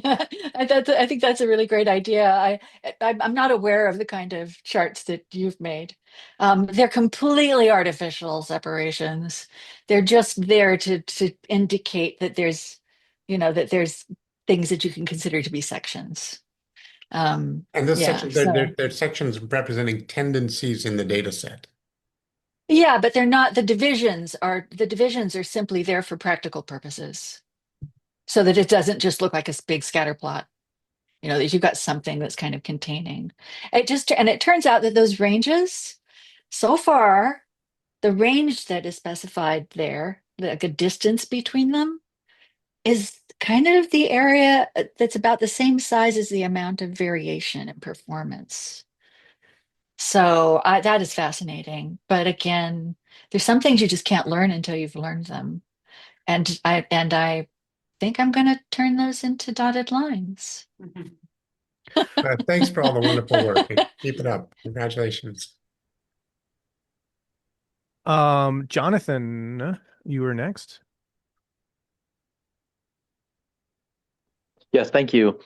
I think that's a really great idea. I'm not aware of the kind of charts that you've made. They're completely artificial separations. They're just there to indicate that there's things that you can consider to be sections. And this Yeah, section, so they're sections representing tendencies in the data set. yeah, but they're not the divisions are simply there for practical purposes, so that it doesn't just look like a big scatter plot. That you've got something that's kind of containing. And it turns out that those ranges, so far, the range that is specified there, like a distance between them, is kind of the area that's about the same size as the amount of variation in performance. So that is fascinating. But again, there's some things you just can't learn until you've learned them. And I think I'm going to turn those into dotted lines. Thanks for all the wonderful work. Keep it up. Congratulations. Jonathan, you were next. Yes, thank you.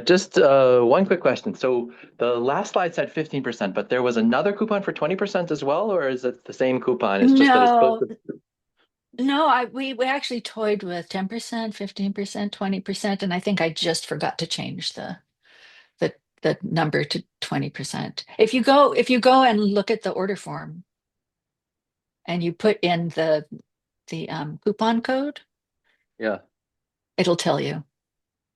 Just one quick question. So the last slide said 15%, but there was another coupon for 20% as well, or is it the same coupon? It's just that it's both. No, no, we actually toyed with 10%, 15%, 20%, and I think I just forgot to change the the number to 20%. If you go and look at the order form and you put in the coupon code, Yeah. it'll tell you.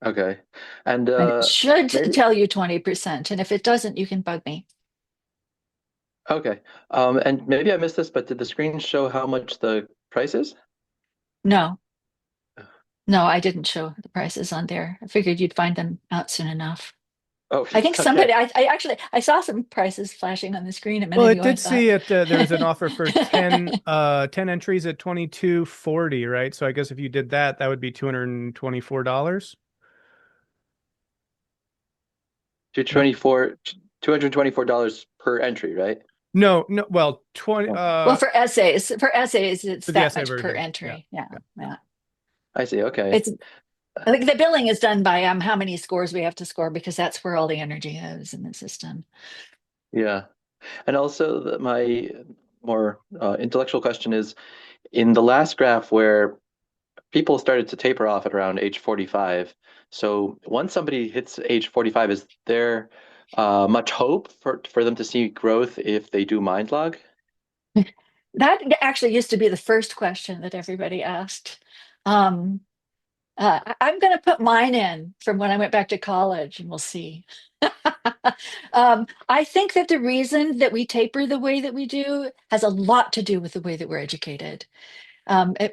Okay. And And it should maybe tell you 20%. And if it doesn't, you can bug me. okay. And maybe I missed this, but did the screen show how much the price is? No, no, I didn't show the prices on there. I figured you'd find them out soon enough. Oh, I think okay. somebody, I actually, I saw some prices flashing on the screen a Well, minute it ago. I did thought, see it. There was an offer for 10 entries at 22.40, right? So I guess if you did that, that would be $224. Two No, twenty four, $224 per entry, right? No, no. Well, 20 Well, for essays, it's for the that essay much per version. Yeah. entry. Yeah, Yeah. yeah. I see. Okay. It's I think the billing is done by how many scores we have to score because that's where all the energy is in the system. Yeah. And also, my more intellectual question is in the last graph where people started to taper off at around age 45. So once somebody hits age 45, is there much hope for them to see growth if they do MindLog? That actually used to be the first question that everybody asked. Um, I'm going to put mine in from when I went back to college, and we'll see. I think that the reason that we taper the way that we do has a lot to do with the way that we're educated.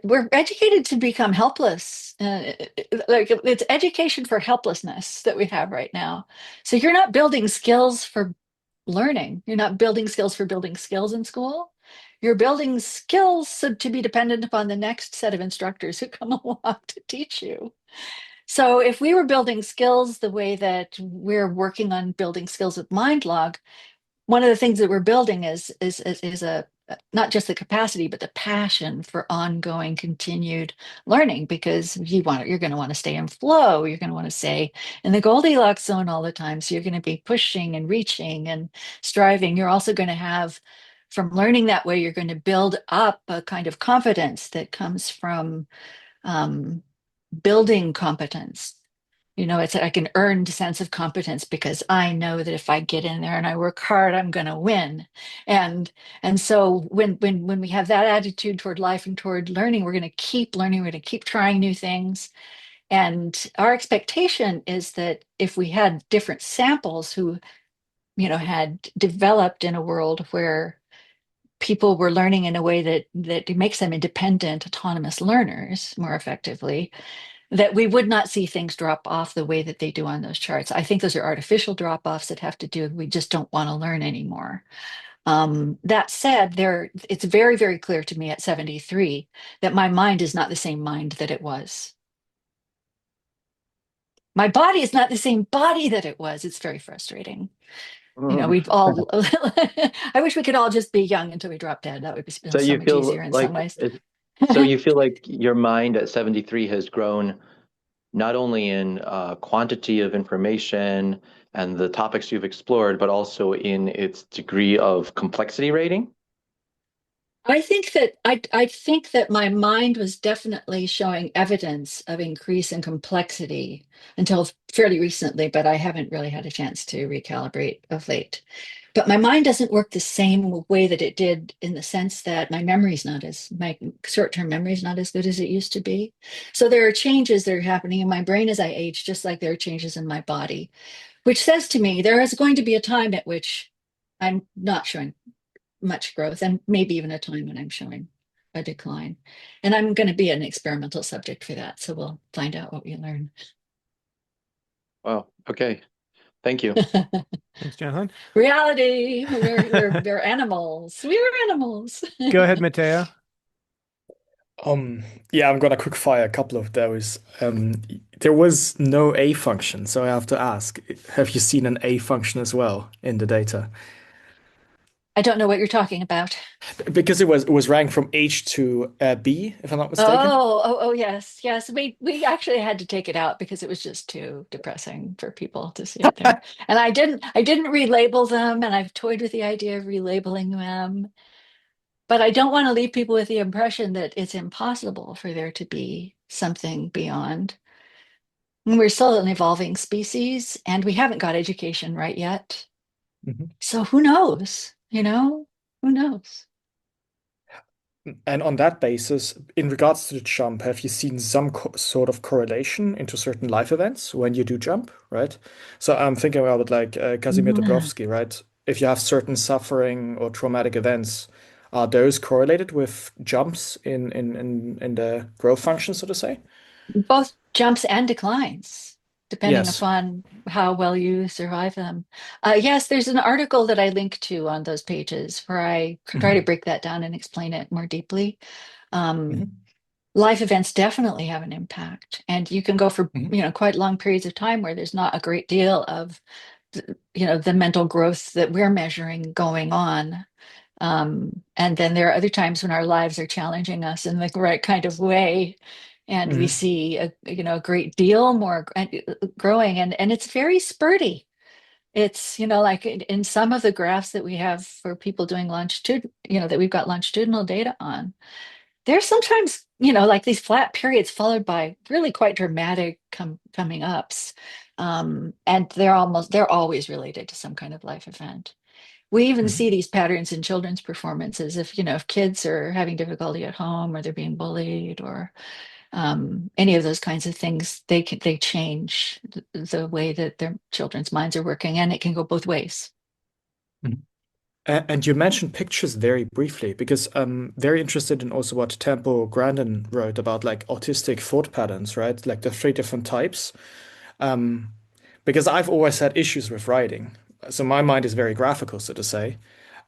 We're educated to become helpless. Like it's education for helplessness that we have right now. So you're not building skills for learning. You're not building skills for building skills in school. You're building skills to be dependent upon the next set of instructors who come along to teach you. So if we were building skills the way that we're working on building skills with MindLog, one of the things that we're building is a not just the capacity but the passion for ongoing continued learning, because you're going to want to stay in flow, you're going to want to stay in the Goldilocks zone all the time, so you're going to be pushing and reaching and striving. You're also going to have, from learning that way, you're going to build up a kind of confidence that comes from um, building competence. It's like an earned sense of competence because I know that if I get in there and I work hard, I'm going to win. And and so when we have that attitude toward life and toward learning, we're going to keep learning, we're going to keep trying new things. And our expectation is that if we had different samples who, had developed in a world where people were learning in a way that makes them independent, autonomous learners more effectively, that we would not see things drop off the way that they do on those charts. I think those are artificial drop-offs that have to do with we just don't want to learn anymore. That said, it's very, very clear to me at 73 that my mind is not the same mind that it was. My body is not the same body that it was. It's very frustrating. We've all, I wish we could all just be young until we drop dead. That would be So so you much feel easier in some like ways. so you feel like your mind at 73 has grown not only in quantity of information and the topics you've explored, but also in its degree of complexity rating? I think that my mind was definitely showing evidence of increase in complexity until fairly recently, but I haven't really had a chance to recalibrate of late. But my mind doesn't work the same way that it did, in the sense that my short-term memory is not as good as it used to be. So there are changes that are happening in my brain as I age, just like there are changes in my body, which says to me there is going to be a time at which I'm not showing much growth, and maybe even a time when I'm showing a decline. And I'm going to be an experimental subject for that. So we'll find out what we learn. Wow. Okay. Thank you. Thanks, Jonathan. Reality. We're animals. We're animals. Go ahead, Matteo. Um, yeah, I'm gonna quick fire a couple of those. There was no A function, so I have to ask, have you seen an A function as well in the data? I don't know what you're talking about. Because it was ranked from H to B, if I'm not mistaken. Oh, yes, yes. We actually had to take it out because it was just too depressing for people to see it there. And I didn't relabel them, and I've toyed with the idea of relabeling them. But I don't want to leave people with the impression that it's impossible for there to be something beyond. We're still an evolving species, and we haven't got education right yet. Mhm. So who knows? Who knows? And on that basis, in regards to the jump, have you seen some sort of correlation into certain life events when you do jump, right? So I'm thinking about it like Casimir Mm. Dabrowski, right? If you have certain suffering or traumatic events, are those correlated with jumps in the growth function, so to say? Both jumps and declines, depending Yes. upon how well you survive them. Yes, there's an article that I link to on those pages where I try to Mhm. break that down and explain it more deeply. Um, Mhm. Life events definitely have an impact, and you can go for Mhm. quite long periods of time where there's not a great deal of the mental growth that we're measuring going on. And then there are other times when our lives are challenging us in the right kind of way, and we Mhm. see a great deal more growing, and it's very spurty. It's, like in some of the graphs that we have for people doing longitude, that we've got longitudinal data on, there's sometimes, like these flat periods followed by really quite dramatic coming ups. And they're always related to some kind of life event. We even Mhm. see these patterns in children's performances. If kids are having difficulty at home, or they're being bullied, or any of those kinds of things, they change the way that their children's minds are working, and it can go both ways. Mhm. And you mentioned pictures very briefly because I'm very interested in also what Temple Grandin wrote about like autistic thought patterns, right? Like the three different types. Um, because I've always had issues with writing. So my mind is very graphical, so to say.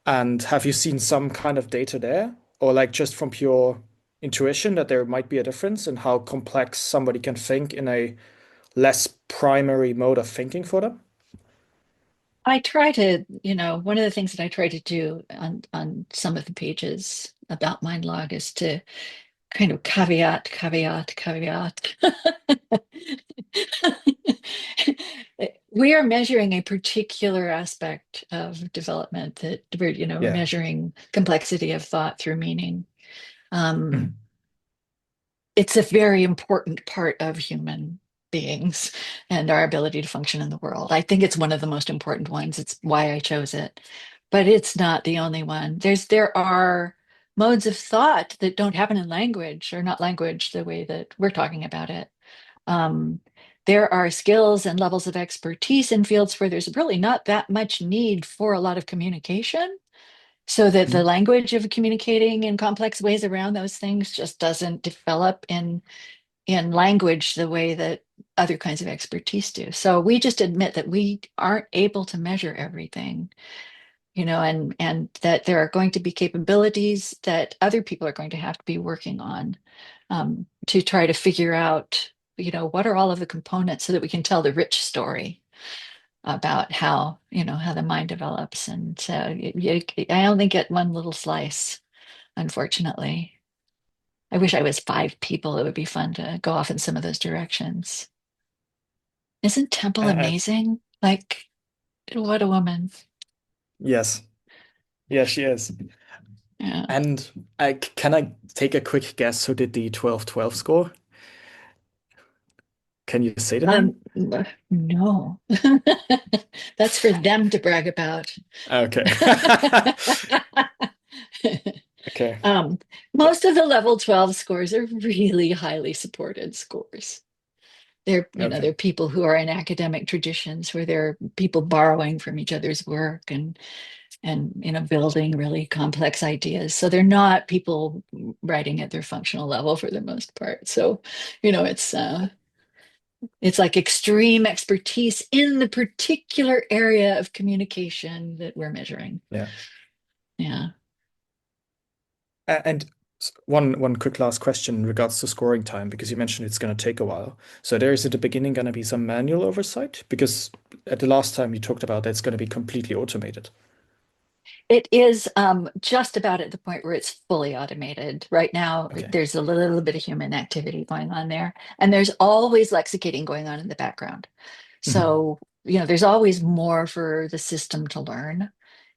And have you seen some kind of data there? Or like just from pure intuition that there might be a difference in how complex somebody can think in a less primary mode of thinking for them? I try to, one of the things that I try to do on some of the pages about MindLog is to kind of caveat, caveat, caveat. We are measuring a particular aspect of development, that we're, Yeah. measuring complexity of thought through meaning. Um, Mhm. it's a very important part of human beings and our ability to function in the world. I think it's one of the most important ones. It's why I chose it, but it's not the only one. There are modes of thought that don't happen in language, or not language the way that we're talking about it. Um, there are skills and levels of expertise in fields where there's really not that much need for a lot of communication, so that the Mhm. language of communicating in complex ways around those things just doesn't develop in language the way that other kinds of expertise do. So we just admit that we aren't able to measure everything, and that there are going to be capabilities that other people are going to have to be working on, to try to figure out, what are all of the components so that we can tell the rich story about how the mind develops. And so I only get one little slice, unfortunately. I wish I was five people. It would be fun to go off in some of those directions. Isn't Temple Uh, amazing? Like, what a woman. yes. Yeah, she is. Yeah. And can I take a quick guess who did the 12-12 score? Can you say the name? No. That's for them to brag about. Okay. Okay. Um, most of the level 12 scores are really highly supported scores. They're Okay. people who are in academic traditions where they're people borrowing from each other's work, and building really complex ideas. So they're not people writing at their functional level for the most part. So, it's like extreme expertise in the particular area of communication that we're measuring. Yeah. Yeah. And one quick last question in regards to scoring time, because you mentioned it's going to take a while. So there is at the beginning going to be some manual oversight? Because at the last time you talked about it's going to be completely automated. It is just about at the point where it's fully automated. Right now, Okay. there's a little bit of human activity going on there, and there's always lexicating going on in the background. Mhm. So, there's always more for the system to learn,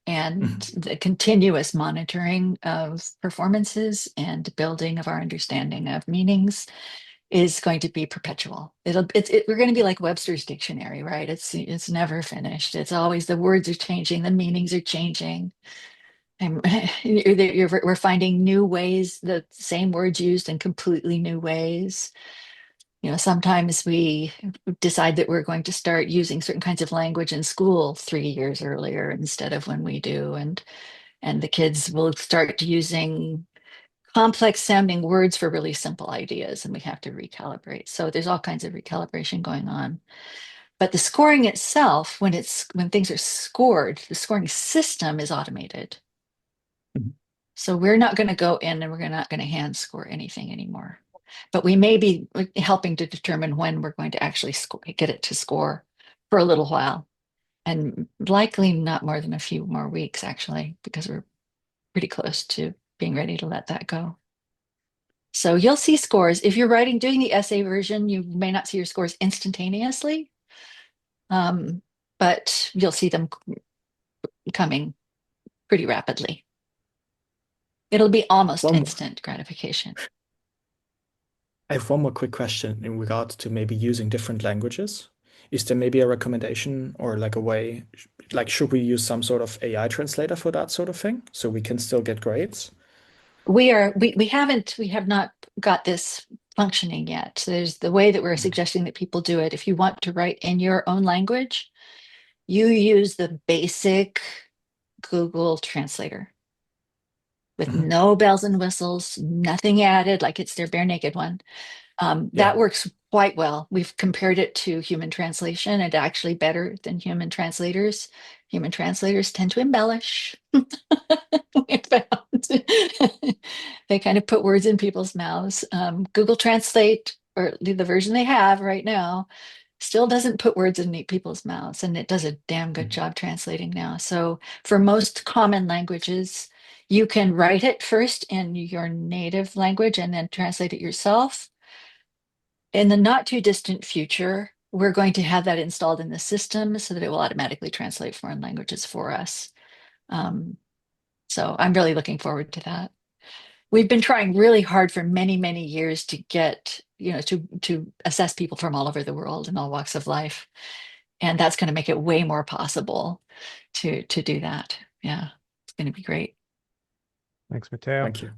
and Mhm. the continuous monitoring of performances and building of our understanding of meanings is going to be perpetual. We're going to be like Webster's dictionary, right? It's never finished. It's always, the words are changing, the meanings are changing. And we're finding new ways, the same words used in completely new ways. Sometimes we decide that we're going to start using certain kinds of language in school 3 years earlier instead of when we do, and the kids will start using complex sounding words for really simple ideas, and we have to recalibrate. So there's all kinds of recalibration going on. But the scoring itself, when things are scored, the scoring system is automated. Mhm. So we're not going to go in and we're not going to hand score anything anymore. But we may be helping to determine when we're going to actually get it to score for a little while. and likely not more than a few more weeks, actually, because we're pretty close to being ready to let that go. So you'll see scores. If you're doing the essay version, you may not see your scores instantaneously, but you'll see them coming pretty rapidly. It'll be almost instant gratification. I have one more quick question in regards to maybe using different languages. Is there maybe a recommendation or like a way, like should we use some sort of AI translator for that sort of thing so we can still get grades? We have not got this functioning yet. So there's the way that we're suggesting that people do it. If you want to write in your own language, you use the basic Google Translator with no bells and whistles, nothing added, like it's their bare naked one. That works quite well. We've compared it to human translation, and actually better than human translators. Human translators tend to embellish. We found. They kind of put words in people's mouths. Google Translate, or the version they have right now, still doesn't put words in people's mouths, and it does a damn good job translating now. So for most common languages, you can write it first in your native language and then translate it yourself. In the not too distant future, we're going to have that installed in the system so that it will automatically translate foreign languages for us. So I'm really looking forward to that. We've been trying really hard for many, many years to get, to assess people from all over the world in all walks of life. And that's going to make it way more possible to do that. Yeah, it's going to be great. Thanks, Matteo. Thank you.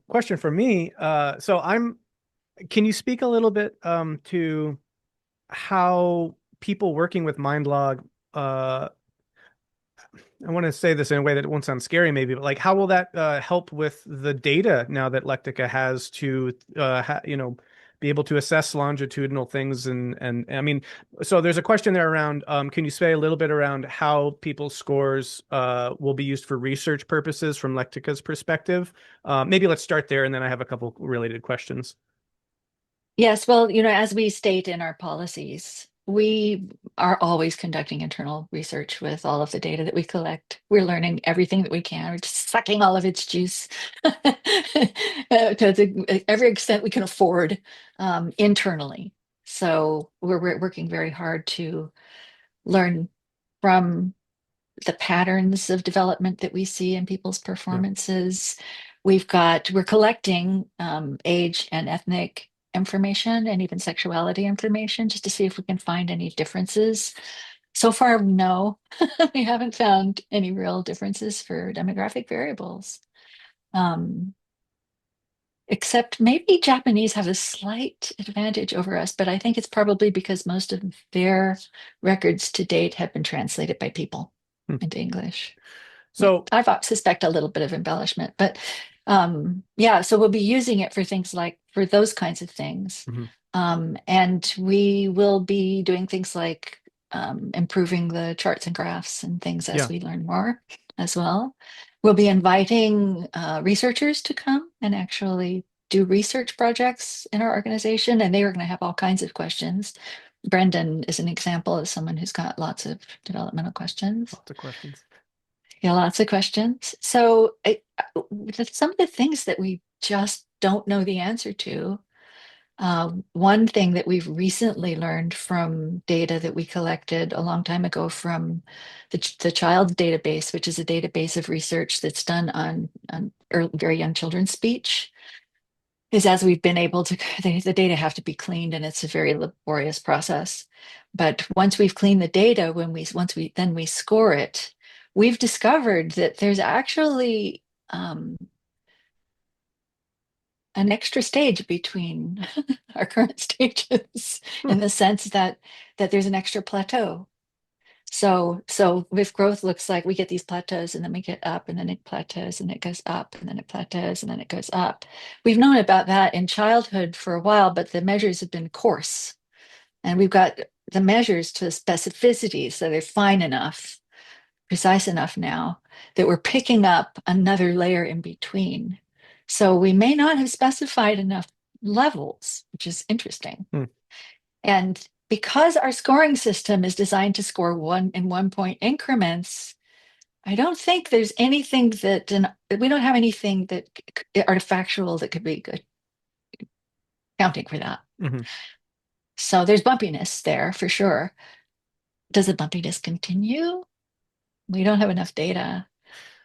Question for me. Can you speak a little bit to how people working with MindLog, I want to say this in a way that it won't sound scary, maybe, but like, how will that help with the data now that Lectica has to, be able to assess longitudinal things? And I mean, so there's a question there around, can you say a little bit around how people's scores will be used for research purposes from Lectica's perspective? Maybe let's start there, and then I have a couple related questions. Yes, well, as we state in our policies, we are always conducting internal research with all of the data that we collect. We're learning everything that we can. We're just sucking all of its juice to every extent we can afford internally. So we're working very hard to learn from the patterns of development that we see in people's performances. We're collecting age and ethnic information and even sexuality information just to see if we can find any differences. So far, no, we haven't found any real differences for demographic variables. Except maybe Japanese have a slight advantage over us, but I think it's probably because most of their records to date have been translated by people into English. So I suspect a little bit of embellishment, but so we'll be using it for things like for those kinds of things. And we will be doing things like improving the charts and graphs and things as we learn more as well. We'll be inviting researchers to come and actually do research projects in our organization, and they are going to have all kinds of questions. Brendan is an example of someone who's got lots of developmental questions. Lots of questions. Yeah, lots of questions. So some of the things that we just don't know the answer to. One thing that we've recently learned from data that we collected a long time ago from the child database, which is a database of research that's done on very young children's speech, is as we've been able to, the data have to be cleaned, and it's a very laborious process. But once we've cleaned the data, once we score it, we've discovered that there's actually an extra stage between our current stages in the sense that there's an extra plateau. So if growth looks like we get these plateaus and then we get up and then it plateaus and it goes up and then it plateaus and then it goes up. We've known about that in childhood for a while, but the measures have been coarse. And we've got the measures to specificity, so they're fine enough, precise enough now that we're picking up another layer in between. So we may not have specified enough levels, which is interesting. And because our scoring system is designed to score 1 point increments, I don't think there's anything that we don't have anything that artifactual that could be good counting for that. Mm-hmm. So there's bumpiness there for sure. Does the bumpiness continue? We don't have enough data.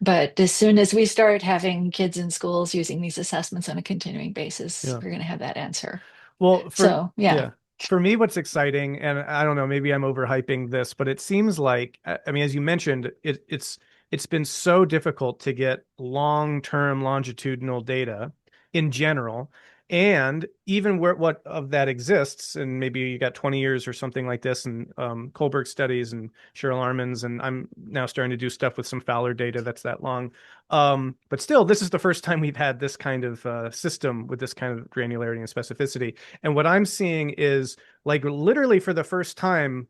But as soon as we start having kids in schools using these assessments on a continuing basis, Yeah. we're going to have that answer. Well, So, yeah. For me, what's exciting, and I don't know, maybe I'm overhyping this, but it seems like, I mean, as you mentioned, it's been so difficult to get long-term longitudinal data in general. And even where what of that exists, and maybe you got 20 years or something like this, and Kohlberg studies and Cheryl Arman's, and I'm now starting to do stuff with some Fowler data that's that long. But still, this is the first time we've had this kind of system with this kind of granularity and specificity. And what I'm seeing is like literally for the first time,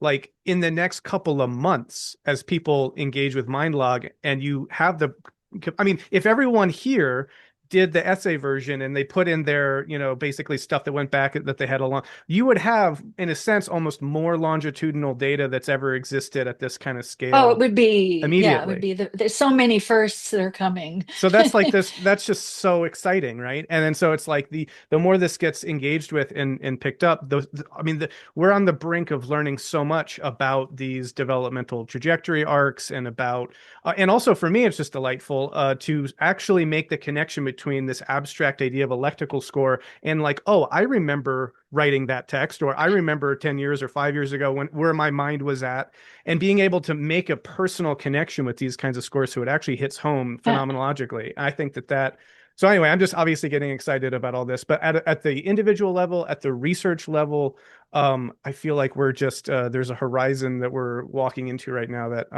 like in the next couple of months, as people engage with MindLog and you have I mean, if everyone here did the essay version and they put in their, basically stuff that went back that they had along, you would have, in a sense, almost more longitudinal data that's ever existed at this kind of Oh, it scale would be, yeah, it would immediately. be there's so many firsts that are coming. So that's like this, that's just so exciting, right? And then so it's like the more this gets engaged with and picked up, I mean, we're on the brink of learning so much about these developmental trajectory arcs and about, and also for me, it's just delightful to actually make the connection between this abstract idea of a lectical score and like, oh, I remember writing that text, or I remember 10 years or 5 years ago where my mind was at, and being able to make a personal connection with these kinds of scores so it actually hits home Yeah. phenomenologically. I think that so anyway, I'm just obviously getting excited about all this, but at the individual level, at the research level, I feel like we're just there's a horizon that we're walking into right now that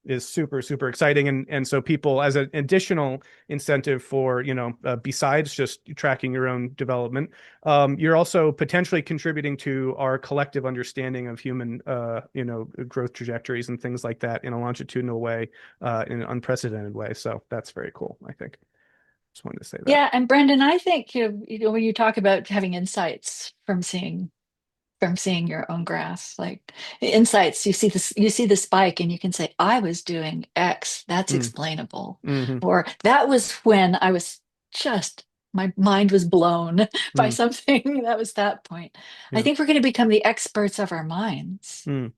is super, super exciting. And so people, as an additional incentive for, besides just tracking your own development, you're also potentially contributing to our collective understanding of human, growth trajectories and things like that in a longitudinal way, in an unprecedented way. So that's very cool, I think. Just wanted to say that. Yeah, and Brendan, I think when you talk about having insights from seeing your own graphs, like insights, you see the spike and you can say, I was doing X, that's Mm. explainable. Mm-hmm. Or that was when I was just my mind was blown by Mm. something. That was that point. I Yeah. think we're going to become the experts of our minds. Mm.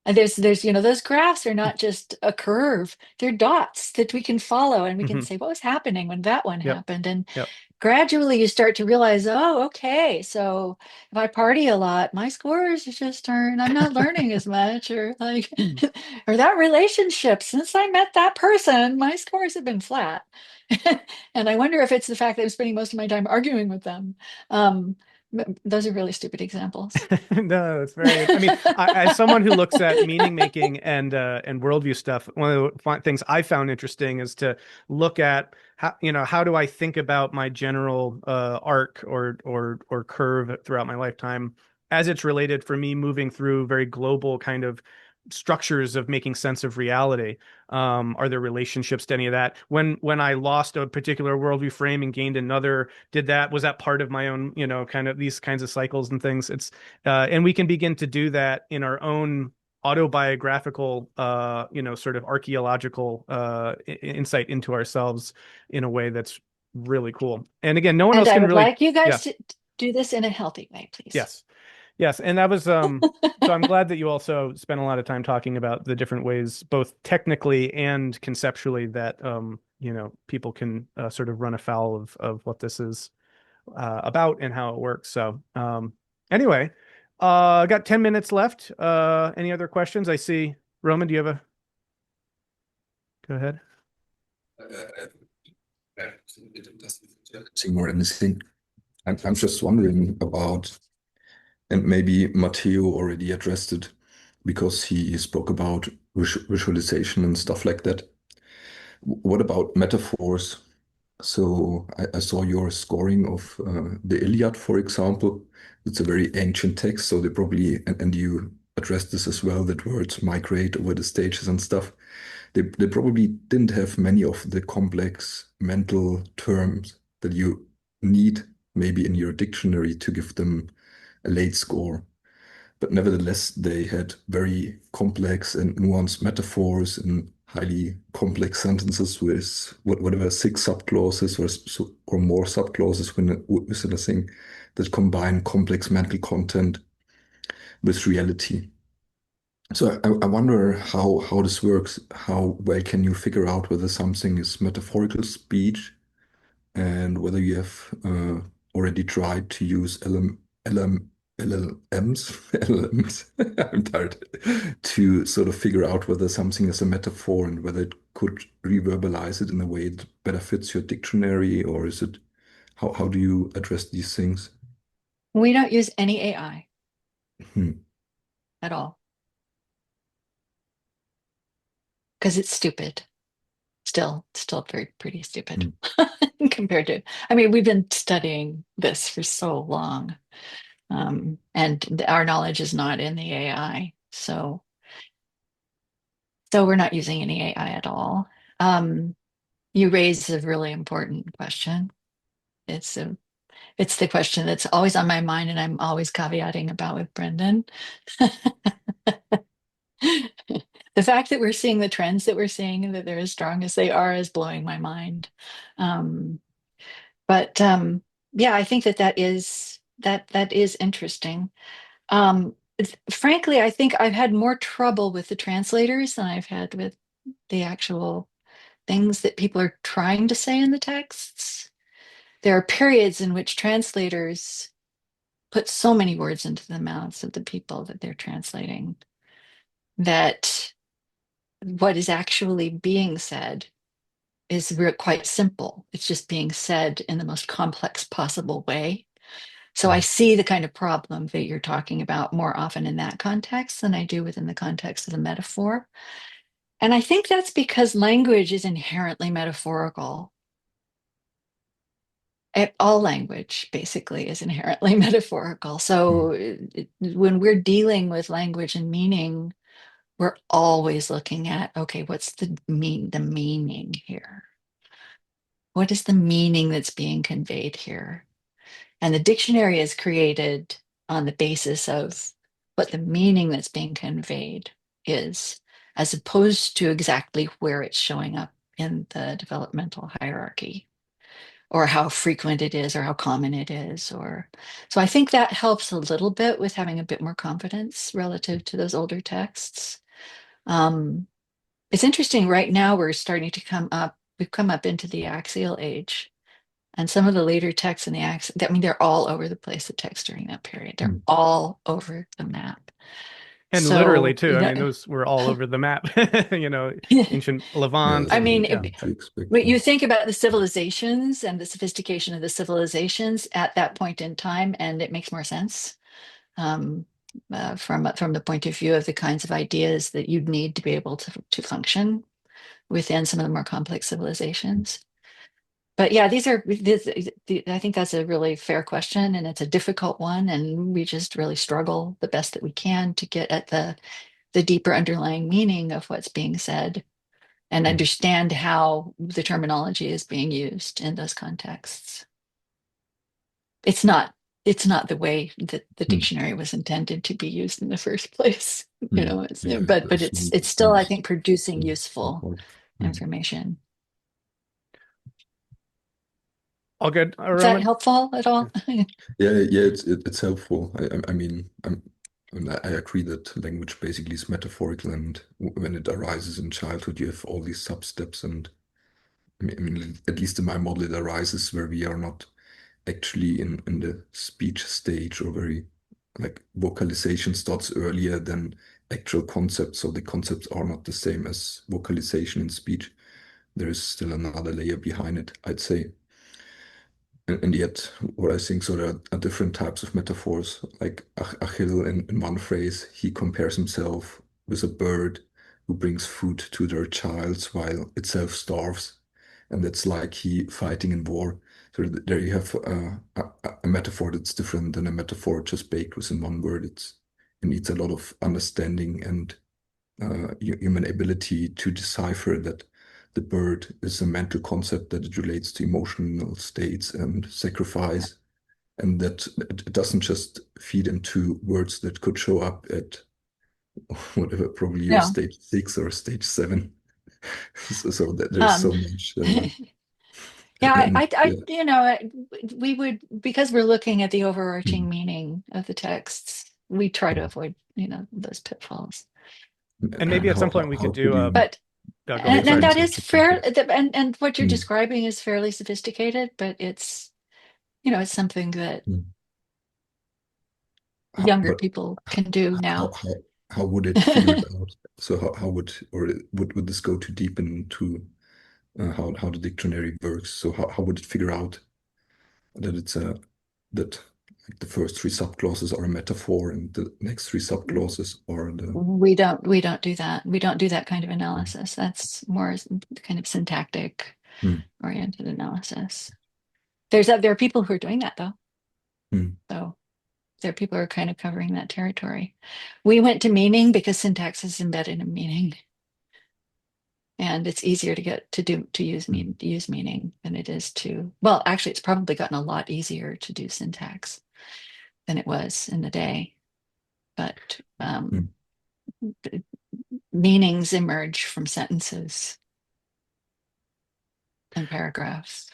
And there's those graphs are not just a curve, they're dots that we can follow and we can Mm-hmm. say what was happening when that one Yep. happened. And Yep. gradually you start to realize, oh, okay, so if I party a lot, my scores just aren't, I'm not learning as much, or like, Mm. or that relationship, since I met that person, my scores have been flat. And I wonder if it's the fact that I'm spending most of my time arguing with them. Those are really stupid examples. No, it's very. I mean, as someone who looks at meaning making and worldview stuff, one of the things I found interesting is to look at how do I think about my general arc or curve throughout my lifetime as it's related for me moving through very global kind of structures of making sense of reality. Are there relationships to any of that? When I lost a particular worldview frame and gained another, was that part of my own, kind of these kinds of cycles and things? It's and we can begin to do that in our own autobiographical, sort of archaeological insight into ourselves in a way that's really cool. And again, no one And else I can would really, like you yeah, guys to do this in a healthy way, please. yes. Yes, and that was so I'm glad that you also spent a lot of time talking about the different ways, both technically and conceptually, that people can sort of run afoul of what this is about and how it works. So anyway, I got 10 minutes left. Any other questions? I see Roman, do you have a go ahead? It doesn't say more anything. I'm just wondering about, and maybe Matteo already addressed it because he spoke about visualization and stuff like that. What about metaphors? So I saw your scoring of the Iliad, for example. It's a very ancient text, so they probably, and you addressed this as well, that words migrate over the stages and stuff. They probably didn't have many of the complex mental terms that you need maybe in your dictionary to give them a late score. But nevertheless, they had very complex and nuanced metaphors and highly complex sentences with whatever 6 subclauses or more subclauses within a thing that combine complex mental content with reality. So I wonder how this works. How well can you figure out whether something is metaphorical speech and whether you have already tried to use LLMs, LLMs, I'm tired, to sort of figure out whether something is a metaphor and whether it could reverbalize it in a way that better fits your dictionary, or is it, how do you address these things? We don't use any AI Hmm. at all because it's stupid. Still pretty stupid compared to, I mean, we've been studying this for so long. And our knowledge is not in the AI. So we're not using any AI at all. You raise a really important question. It's the question that's always on my mind, and I'm always caveating about with Brendan. The fact that we're seeing the trends that we're seeing and that they're as strong as they are is blowing my mind. But yeah, I think that is interesting. Frankly, I think I've had more trouble with the translators than I've had with the actual things that people are trying to say in the texts. There are periods in which translators put so many words into the mouths of the people that they're translating that what is actually being said is quite simple. It's just being said in the most complex possible way. So I see the kind of problem that you're talking about more often in that context than I do within the context of the metaphor. And I think that's because language is inherently metaphorical. All language basically is inherently metaphorical. So when we're dealing with language and meaning, we're always looking at, okay, what's the meaning here? What is the meaning that's being conveyed here? And the dictionary is created on the basis of what the meaning that's being conveyed is, as opposed to exactly where it's showing up in the developmental hierarchy, or how frequent it is, or how common it is. Or so I think that helps a little bit with having a bit more confidence relative to those older texts. It's interesting right now we're starting to we've come up into the axial age. And some of the later texts in the axial, I mean, they're all over the place, the text during that period. They're all over the map. And literally So, too. I mean, those were all over the map. Ancient Yeah, Levant. I And mean, yeah. you expect when you think about the civilizations and the sophistication of the civilizations at that point in time, and it makes more sense from the point of view of the kinds of ideas that you'd need to be able to function within some of the more complex civilizations. But yeah, I think that's a really fair question, and it's a difficult one, and we just really struggle the best that we can to get at the deeper underlying meaning of what's being said and understand how the terminology is being used in those contexts. It's not the way that the dictionary was intended to be used in the first place, but it's still, I think, producing useful information. All good, Is that Roman? helpful at all? yeah, it's helpful. I mean, I agree that language basically is metaphorical, and when it arises in childhood, you have all these sub-steps, and I mean, at least in my model, it arises where we are not actually in the speech stage, or very like vocalization starts earlier than actual concepts. So the concepts are not the same as vocalization in speech. There is still another layer behind it, I'd say. And yet, what I think, so there are different types of metaphors. Like Achille, in one phrase, he compares himself with a bird who brings food to their child while itself starves. And that's like he fighting in war. So there you have a metaphor that's different than a metaphor just baked within one word. It needs a lot of understanding and human ability to decipher that the bird is a mental concept, that it relates to emotional states and sacrifice, and that it doesn't just feed into words that could show up at whatever, probably your No. stage 6 or stage 7. So that there's Um, so much. yeah, And yeah, you know, we would, because we're looking at the overarching mm, meaning of the texts, we try to avoid, those pitfalls. And maybe at some point we how could could do a, you, But go yeah, ahead, and sorry. that use is such a tool? fair, and what you're Mm, describing is fairly sophisticated, but it's, it's something that mm. younger But people can do how now. how would it figure it out? So how would, or would this go too deep into how the dictionary works? So how would it figure out that it's a that like the first three subclauses are a metaphor and the next three subclauses are the We don't do that. We don't do that kind of analysis. That's more kind of syntactic mm, oriented analysis. There are people who are doing that though. mm, So there are people who are kind of covering that territory. We went to meaning because syntax is embedded in meaning. And it's easier to get to use meaning than it is to, well, actually it's probably gotten a lot easier to do syntax than it was in the day. But mm. meanings emerge from sentences and paragraphs.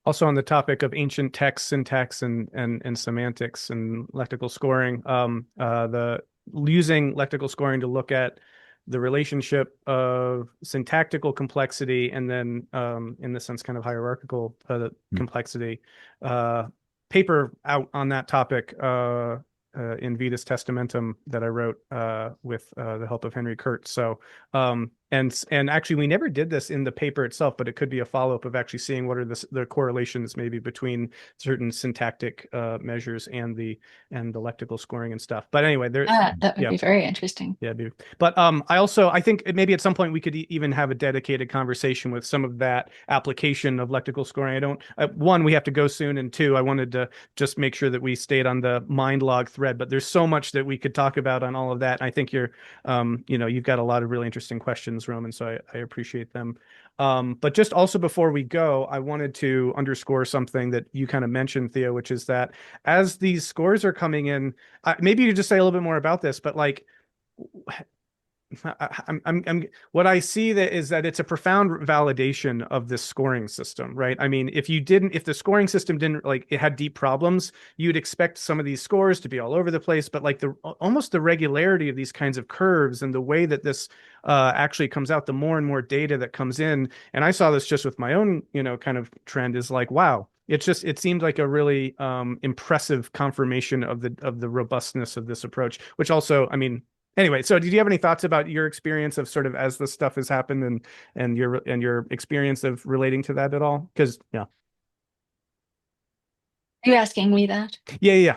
Also on the topic of ancient text syntax and semantics and lectical scoring, the using lectical scoring to look at the relationship of syntactical complexity and then in the sense kind of hierarchical complexity. Paper out on that topic in Vetus Testamentum that I wrote with the help of Henry Kurt. So and actually we never did this in the paper itself, but it could be a follow-up of actually seeing what are the correlations maybe between certain syntactic measures and the lectical scoring and stuff. But anyway, there, That would yeah. be very interesting. Yeah, dude. But I think maybe at some point we could even have a dedicated conversation with some of that application of lectical scoring. I don't, one, we have to go soon, and two, I wanted to just make sure that we stayed on the MindLog thread. But there's so much that we could talk about on all of that. I think you've got a lot of really interesting questions, Roman. So I appreciate them. But just also before we go, I wanted to underscore something that you kind of mentioned, Theo, which is that as these scores are coming in, maybe you could just say a little bit more about this, but like what I see that is that it's a profound validation of this scoring system, right? I mean, if the scoring system didn't, like, it had deep problems, you'd expect some of these scores to be all over the place, but like almost the regularity of these kinds of curves and the way that this actually comes out, the more and more data that comes in, and I saw this just with my own, kind of trend, is like, wow, it seemed like a really impressive confirmation of the robustness of this approach, which also, I mean, anyway, so did you have any thoughts about your experience of sort of as this stuff has happened and your experience of relating to that at all? Because yeah. Are you asking me that? Yeah.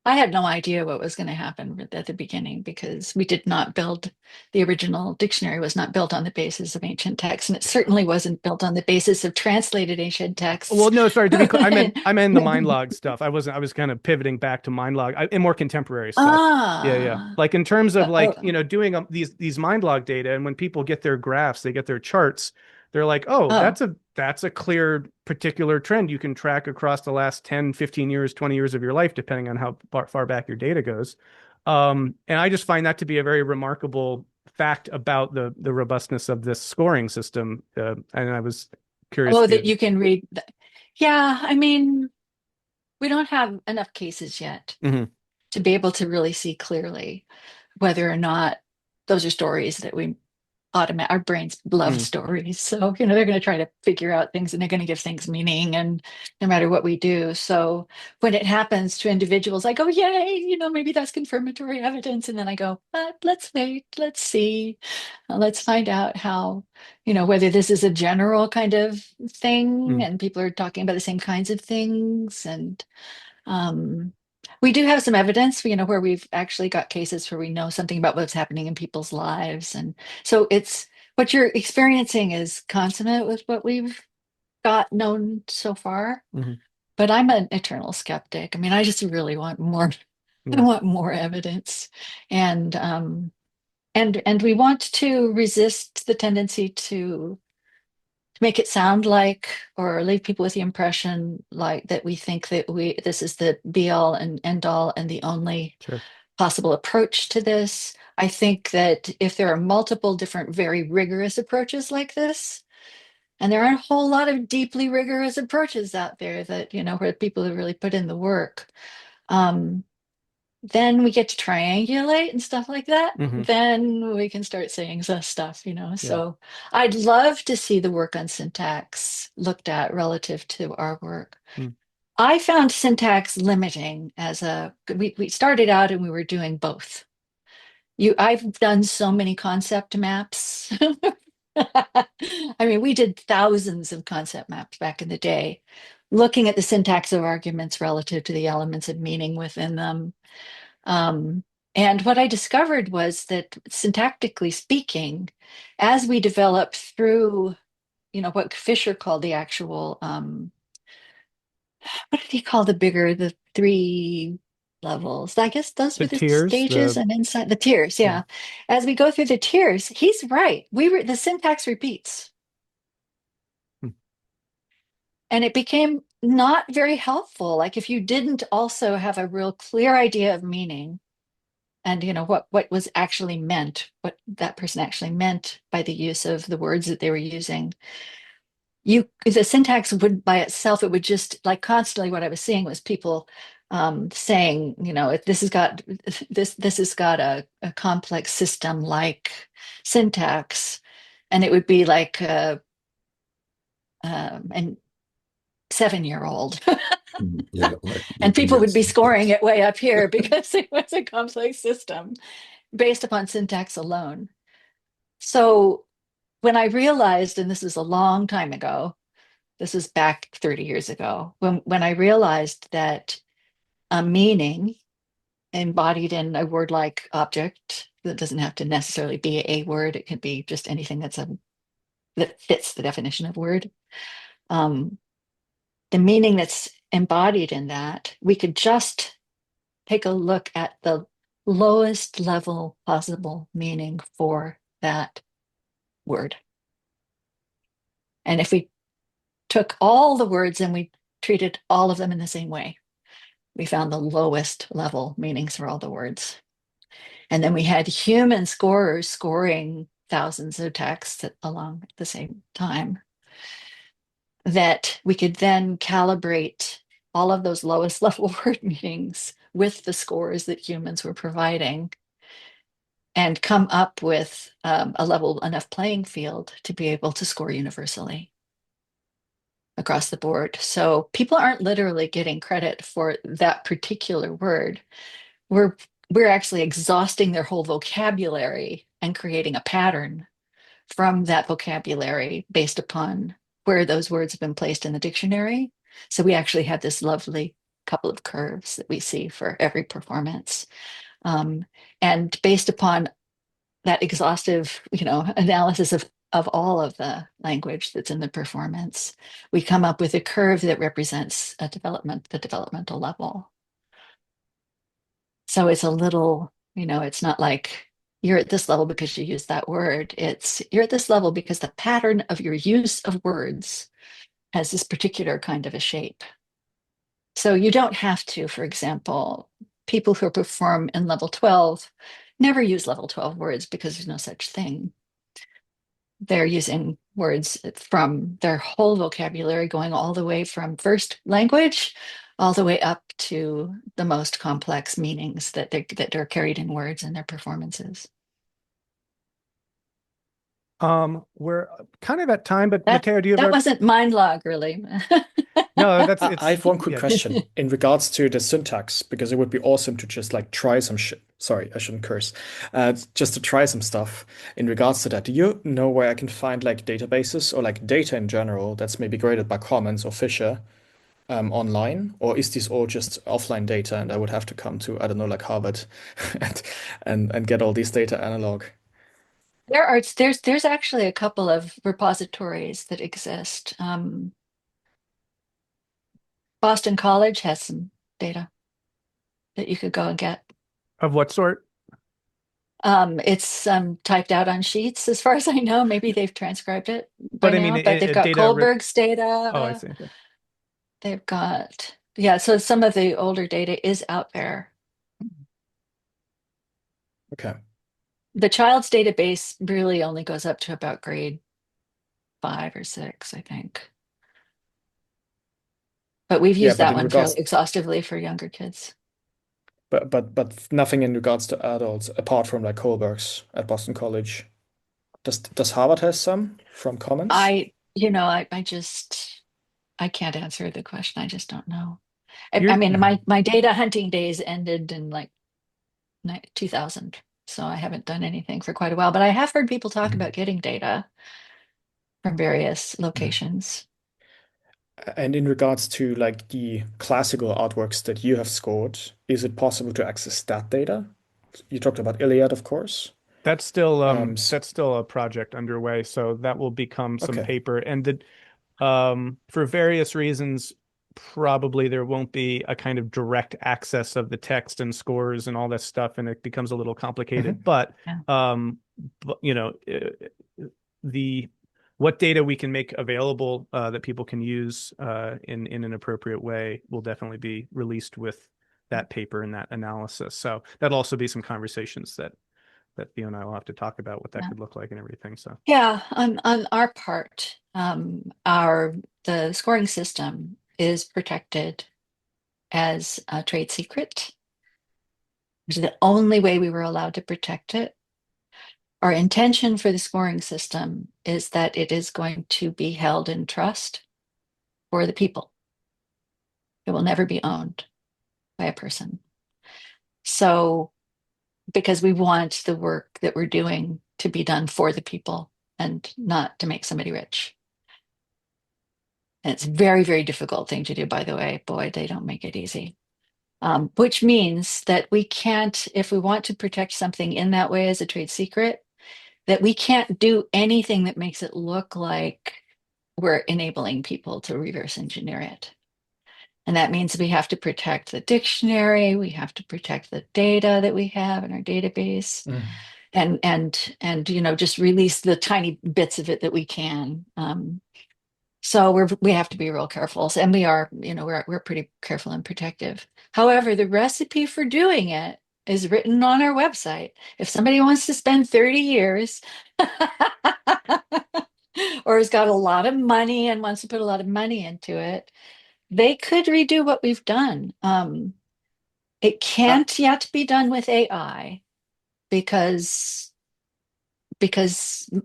I had no idea what was going to happen at the beginning because we did not build, the original dictionary was not built on the basis of ancient texts, and it certainly wasn't built on the basis of translated ancient texts. Well, no, sorry, to be clear, I meant the MindLog stuff. I was kind of pivoting back to MindLog and more contemporary stuff. Yeah. Ah, Like in terms of like, oh, doing these MindLog data, and when people get their graphs, they get their charts, they're like, oh, oh, that's a clear particular trend you can track across the last 10, 15 years, 20 years of your life, depending on how far back your data goes. And I just find that to be a very remarkable fact about the robustness of this scoring system. And I was curious oh, if you that had. you can read. Yeah, I mean, we don't have enough cases yet Mhm. to be able to really see clearly whether or not those are stories that our brains love Mm. stories. So, they're going to try to figure out things and they're going to give things meaning, and no matter what we do. So when it happens to individuals, I go, yay, maybe that's confirmatory evidence. And then I go, but let's wait, let's see, let's find out how, whether this is a general kind of thing Mm. and people are talking about the same kinds of things. And we do have some evidence, where we've actually got cases where we know something about what's happening in people's lives. And so it's what you're experiencing is consummate with what we've got known so far. Mhm. But I'm an eternal skeptic. I mean, I just really want more. I Yeah. want more evidence. And we want to resist the tendency to make it sound like, or leave people with the impression like that we think that this is the be all and end all and the only Sure. possible approach to this. I think that if there are multiple different very rigorous approaches like this, and there aren't a whole lot of deeply rigorous approaches out there that, where people have really put in the work, then we get to triangulate and stuff like that. Mhm. Then we can start saying stuff. Yeah. So I'd love to see the work on syntax looked at relative to our work. Hmm. I found syntax limiting we started out and we were doing both. I've done so many concept maps. I mean, we did thousands of concept maps back in the day, looking at the syntax of arguments relative to the elements of meaning within them. And what I discovered was that syntactically speaking, as we develop through, what Fisher called the actual, what did he call the three levels? I guess those The were the tiers, stages and inside the tiers. yeah. Yeah. As we go through the tiers, he's right. The syntax repeats. Hmm. And it became not very helpful. Like if you didn't also have a real clear idea of meaning, and what was actually meant, what that person actually meant by the use of the words that they were using, the syntax would by itself, it would just like constantly what I was seeing was people saying, this has got a complex system like syntax, and it would be like an 7-year-old. Yeah, like And people would yes, be scoring yes. it way up here because it was a complex system based upon syntax alone. So when I realized, and this is a long time ago, this is back 30 years ago, when I realized that a meaning embodied in a word-like object that doesn't have to necessarily be a word, it can be just anything that fits the definition of word. The meaning that's embodied in that, we could just take a look at the lowest level possible meaning for that word. And if we took all the words and we treated all of them in the same way, we found the lowest level meanings for all the words. And then we had human scorers scoring thousands of texts along at the same time, that we could then calibrate all of those lowest level word meanings with the scores that humans were providing and come up with a level enough playing field to be able to score universally across the board. So people aren't literally getting credit for that particular word. We're actually exhausting their whole vocabulary and creating a pattern from that vocabulary based upon where those words have been placed in the dictionary. So we actually have this lovely couple of curves that we see for every performance. And based upon that exhaustive, analysis of all of the language that's in the performance, we come up with a curve that represents the developmental level. So it's a little, it's not like you're at this level because you use that word. It's you're at this level because the pattern of your use of words has this particular kind of a shape. So you don't have to, for example, people who perform in level 12 never use level 12 words because there's no such thing. They're using words from their whole vocabulary, going all the way from first language all the way up to the most complex meanings that are carried in words in their performances. We're kind of at time, but That Matteo, do you that have wasn't MindLog, really. no, that's I have one quick yeah. question in regards to the syntax, because it would be awesome to just like try some shit. Sorry, I shouldn't curse. Just to try some stuff in regards to that. Do you know where I can find like databases or like data in general that's maybe graded by Commons or Fisher online? Or is this all just offline data and I would have to come to, I don't know, like Harvard and get all these data analog? There's actually a couple of repositories that exist. Boston College has some data that you could go and get. Of what sort? It's typed out on sheets, as far as I know. Maybe they've transcribed it by But I mean, now, but they've got data. Kohlberg's Oh, I data. see. Okay. They've got, yeah, so some of the older data is out there. Okay. The child's database really only goes up to about grade 5 or 6, I think. But we've Yeah, used but that in one fairly regards, exhaustively for younger kids. but nothing in regards to adults apart from like Kohlberg's at Boston College. Does Harvard has some from Commons? I can't answer the question. I just don't know. I Here, mean, Mhm. my data hunting days ended in like 2000, so I haven't done anything for quite a while. But I have heard people talk Mhm. about getting data from various Mhm. locations. And in regards to like the classical artworks that you have scored, is it possible to access that data? You talked about Iliad, of course. that's still a project underway, so that will become some Okay. paper. And for various reasons, probably there won't be a kind of direct access of the text and scores and all this stuff, and it becomes a little complicated. Mhm. But, Yeah. but the what data we can make available that people can use in an appropriate way will definitely be released with that paper and that analysis. So that'll also be some conversations that Theo and I will have to talk about what that Yeah. could look like and everything. So Yeah, on our part, the scoring system is protected as a trade secret. Which is the only way we were allowed to protect it. Our intention for the scoring system is that it is going to be held in trust for the people. It will never be owned by a person. So, because we want the work that we're doing to be done for the people and not to make somebody rich. And it's a very, very difficult thing to do, by the way. Boy, they don't make it easy. Which means that we can't, if we want to protect something in that way as a trade secret, that we can't do anything that makes it look like we're enabling people to reverse engineer it. And that means we have to protect the dictionary, we have to protect the data that we have in our database, Mhm. and just release the tiny bits of it that we can. So we have to be real careful, and we are, we're pretty careful and protective. However, the recipe for doing it is written on our website. If somebody wants to spend 30 years or has got a lot of money and wants to put a lot of money into it, they could redo what we've done. It Uh, can't yet be done with AI because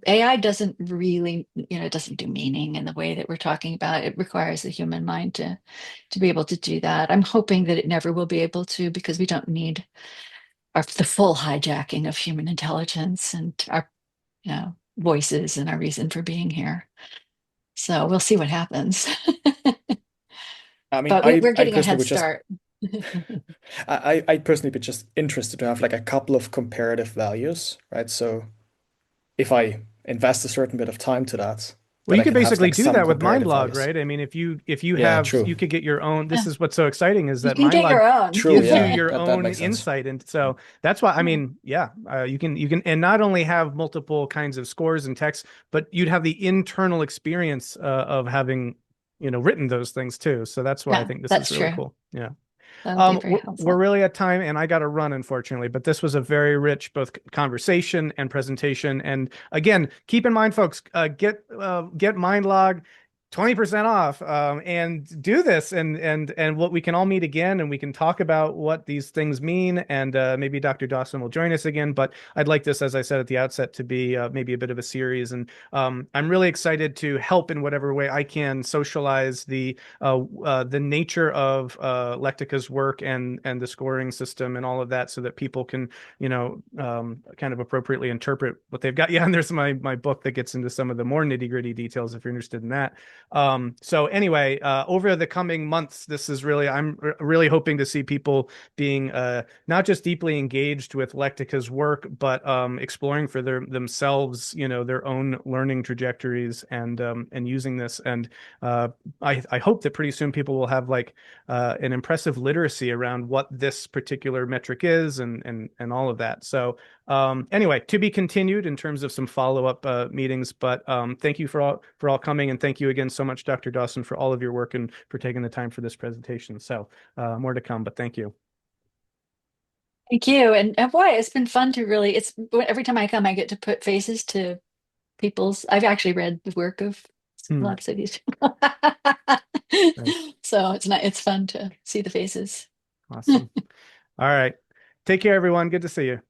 AI doesn't really, it doesn't do meaning in the way that we're talking about. It requires the human mind to be able to do that. I'm hoping that it never will be able to, because we don't need the full hijacking of human intelligence and our, voices and our reason for being here. So we'll see what happens. I mean, But I we're I getting a personally head would just start. I personally be just interested to have like a couple of comparative values, right? So if I invest a certain bit of time to that, well, that you I could can have basically like do some that with comparative MindLog, values. right? I mean, if you Yeah, have, true. you could get your own. This Yeah, is what's so exciting is you that can get MindLog your own. True, gives you yeah. your That own makes sense. insight, and so that's why I Yeah. mean, yeah, you can and not only have multiple kinds of scores and text, but you'd have the internal experience of having written those things too. So that's why I Yeah, think this is that's really true. cool. Yeah. That would be very We're helpful. really at time, and I got to run, unfortunately. But this was a very rich both conversation and presentation. And again, keep in mind, folks, get MindLog 20% off, and do this, and what we can all meet again, and we can talk about what these things mean, and maybe Dr. Dawson will join us again. But I'd like this, as I said at the outset, to be maybe a bit of a series, and I'm really excited to help in whatever way I can socialize the nature of Lectica's work and the scoring system and all of that, so that people can kind of appropriately interpret what they've got. Yeah, and there's my book that gets into some of the more nitty gritty details if you're interested in that. So anyway, over the coming months, I'm really hoping to see people being not just deeply engaged with Lectica's work, but exploring for themselves, their own learning trajectories and using this. And I hope that pretty soon people will have like an impressive literacy around what this particular metric is and all of that. So anyway, to be continued in terms of some follow-up meetings, but thank you for all coming, and thank you again so much, Dr. Dawson, for all of your work and for taking the time for this presentation. So more to come, but thank you. Thank you. And boy, it's been fun to really, every time I come, I get to put faces to I've actually read the work of lots of these people. So it's fun to see the faces. Awesome. All right. Take care, everyone. Good to see you.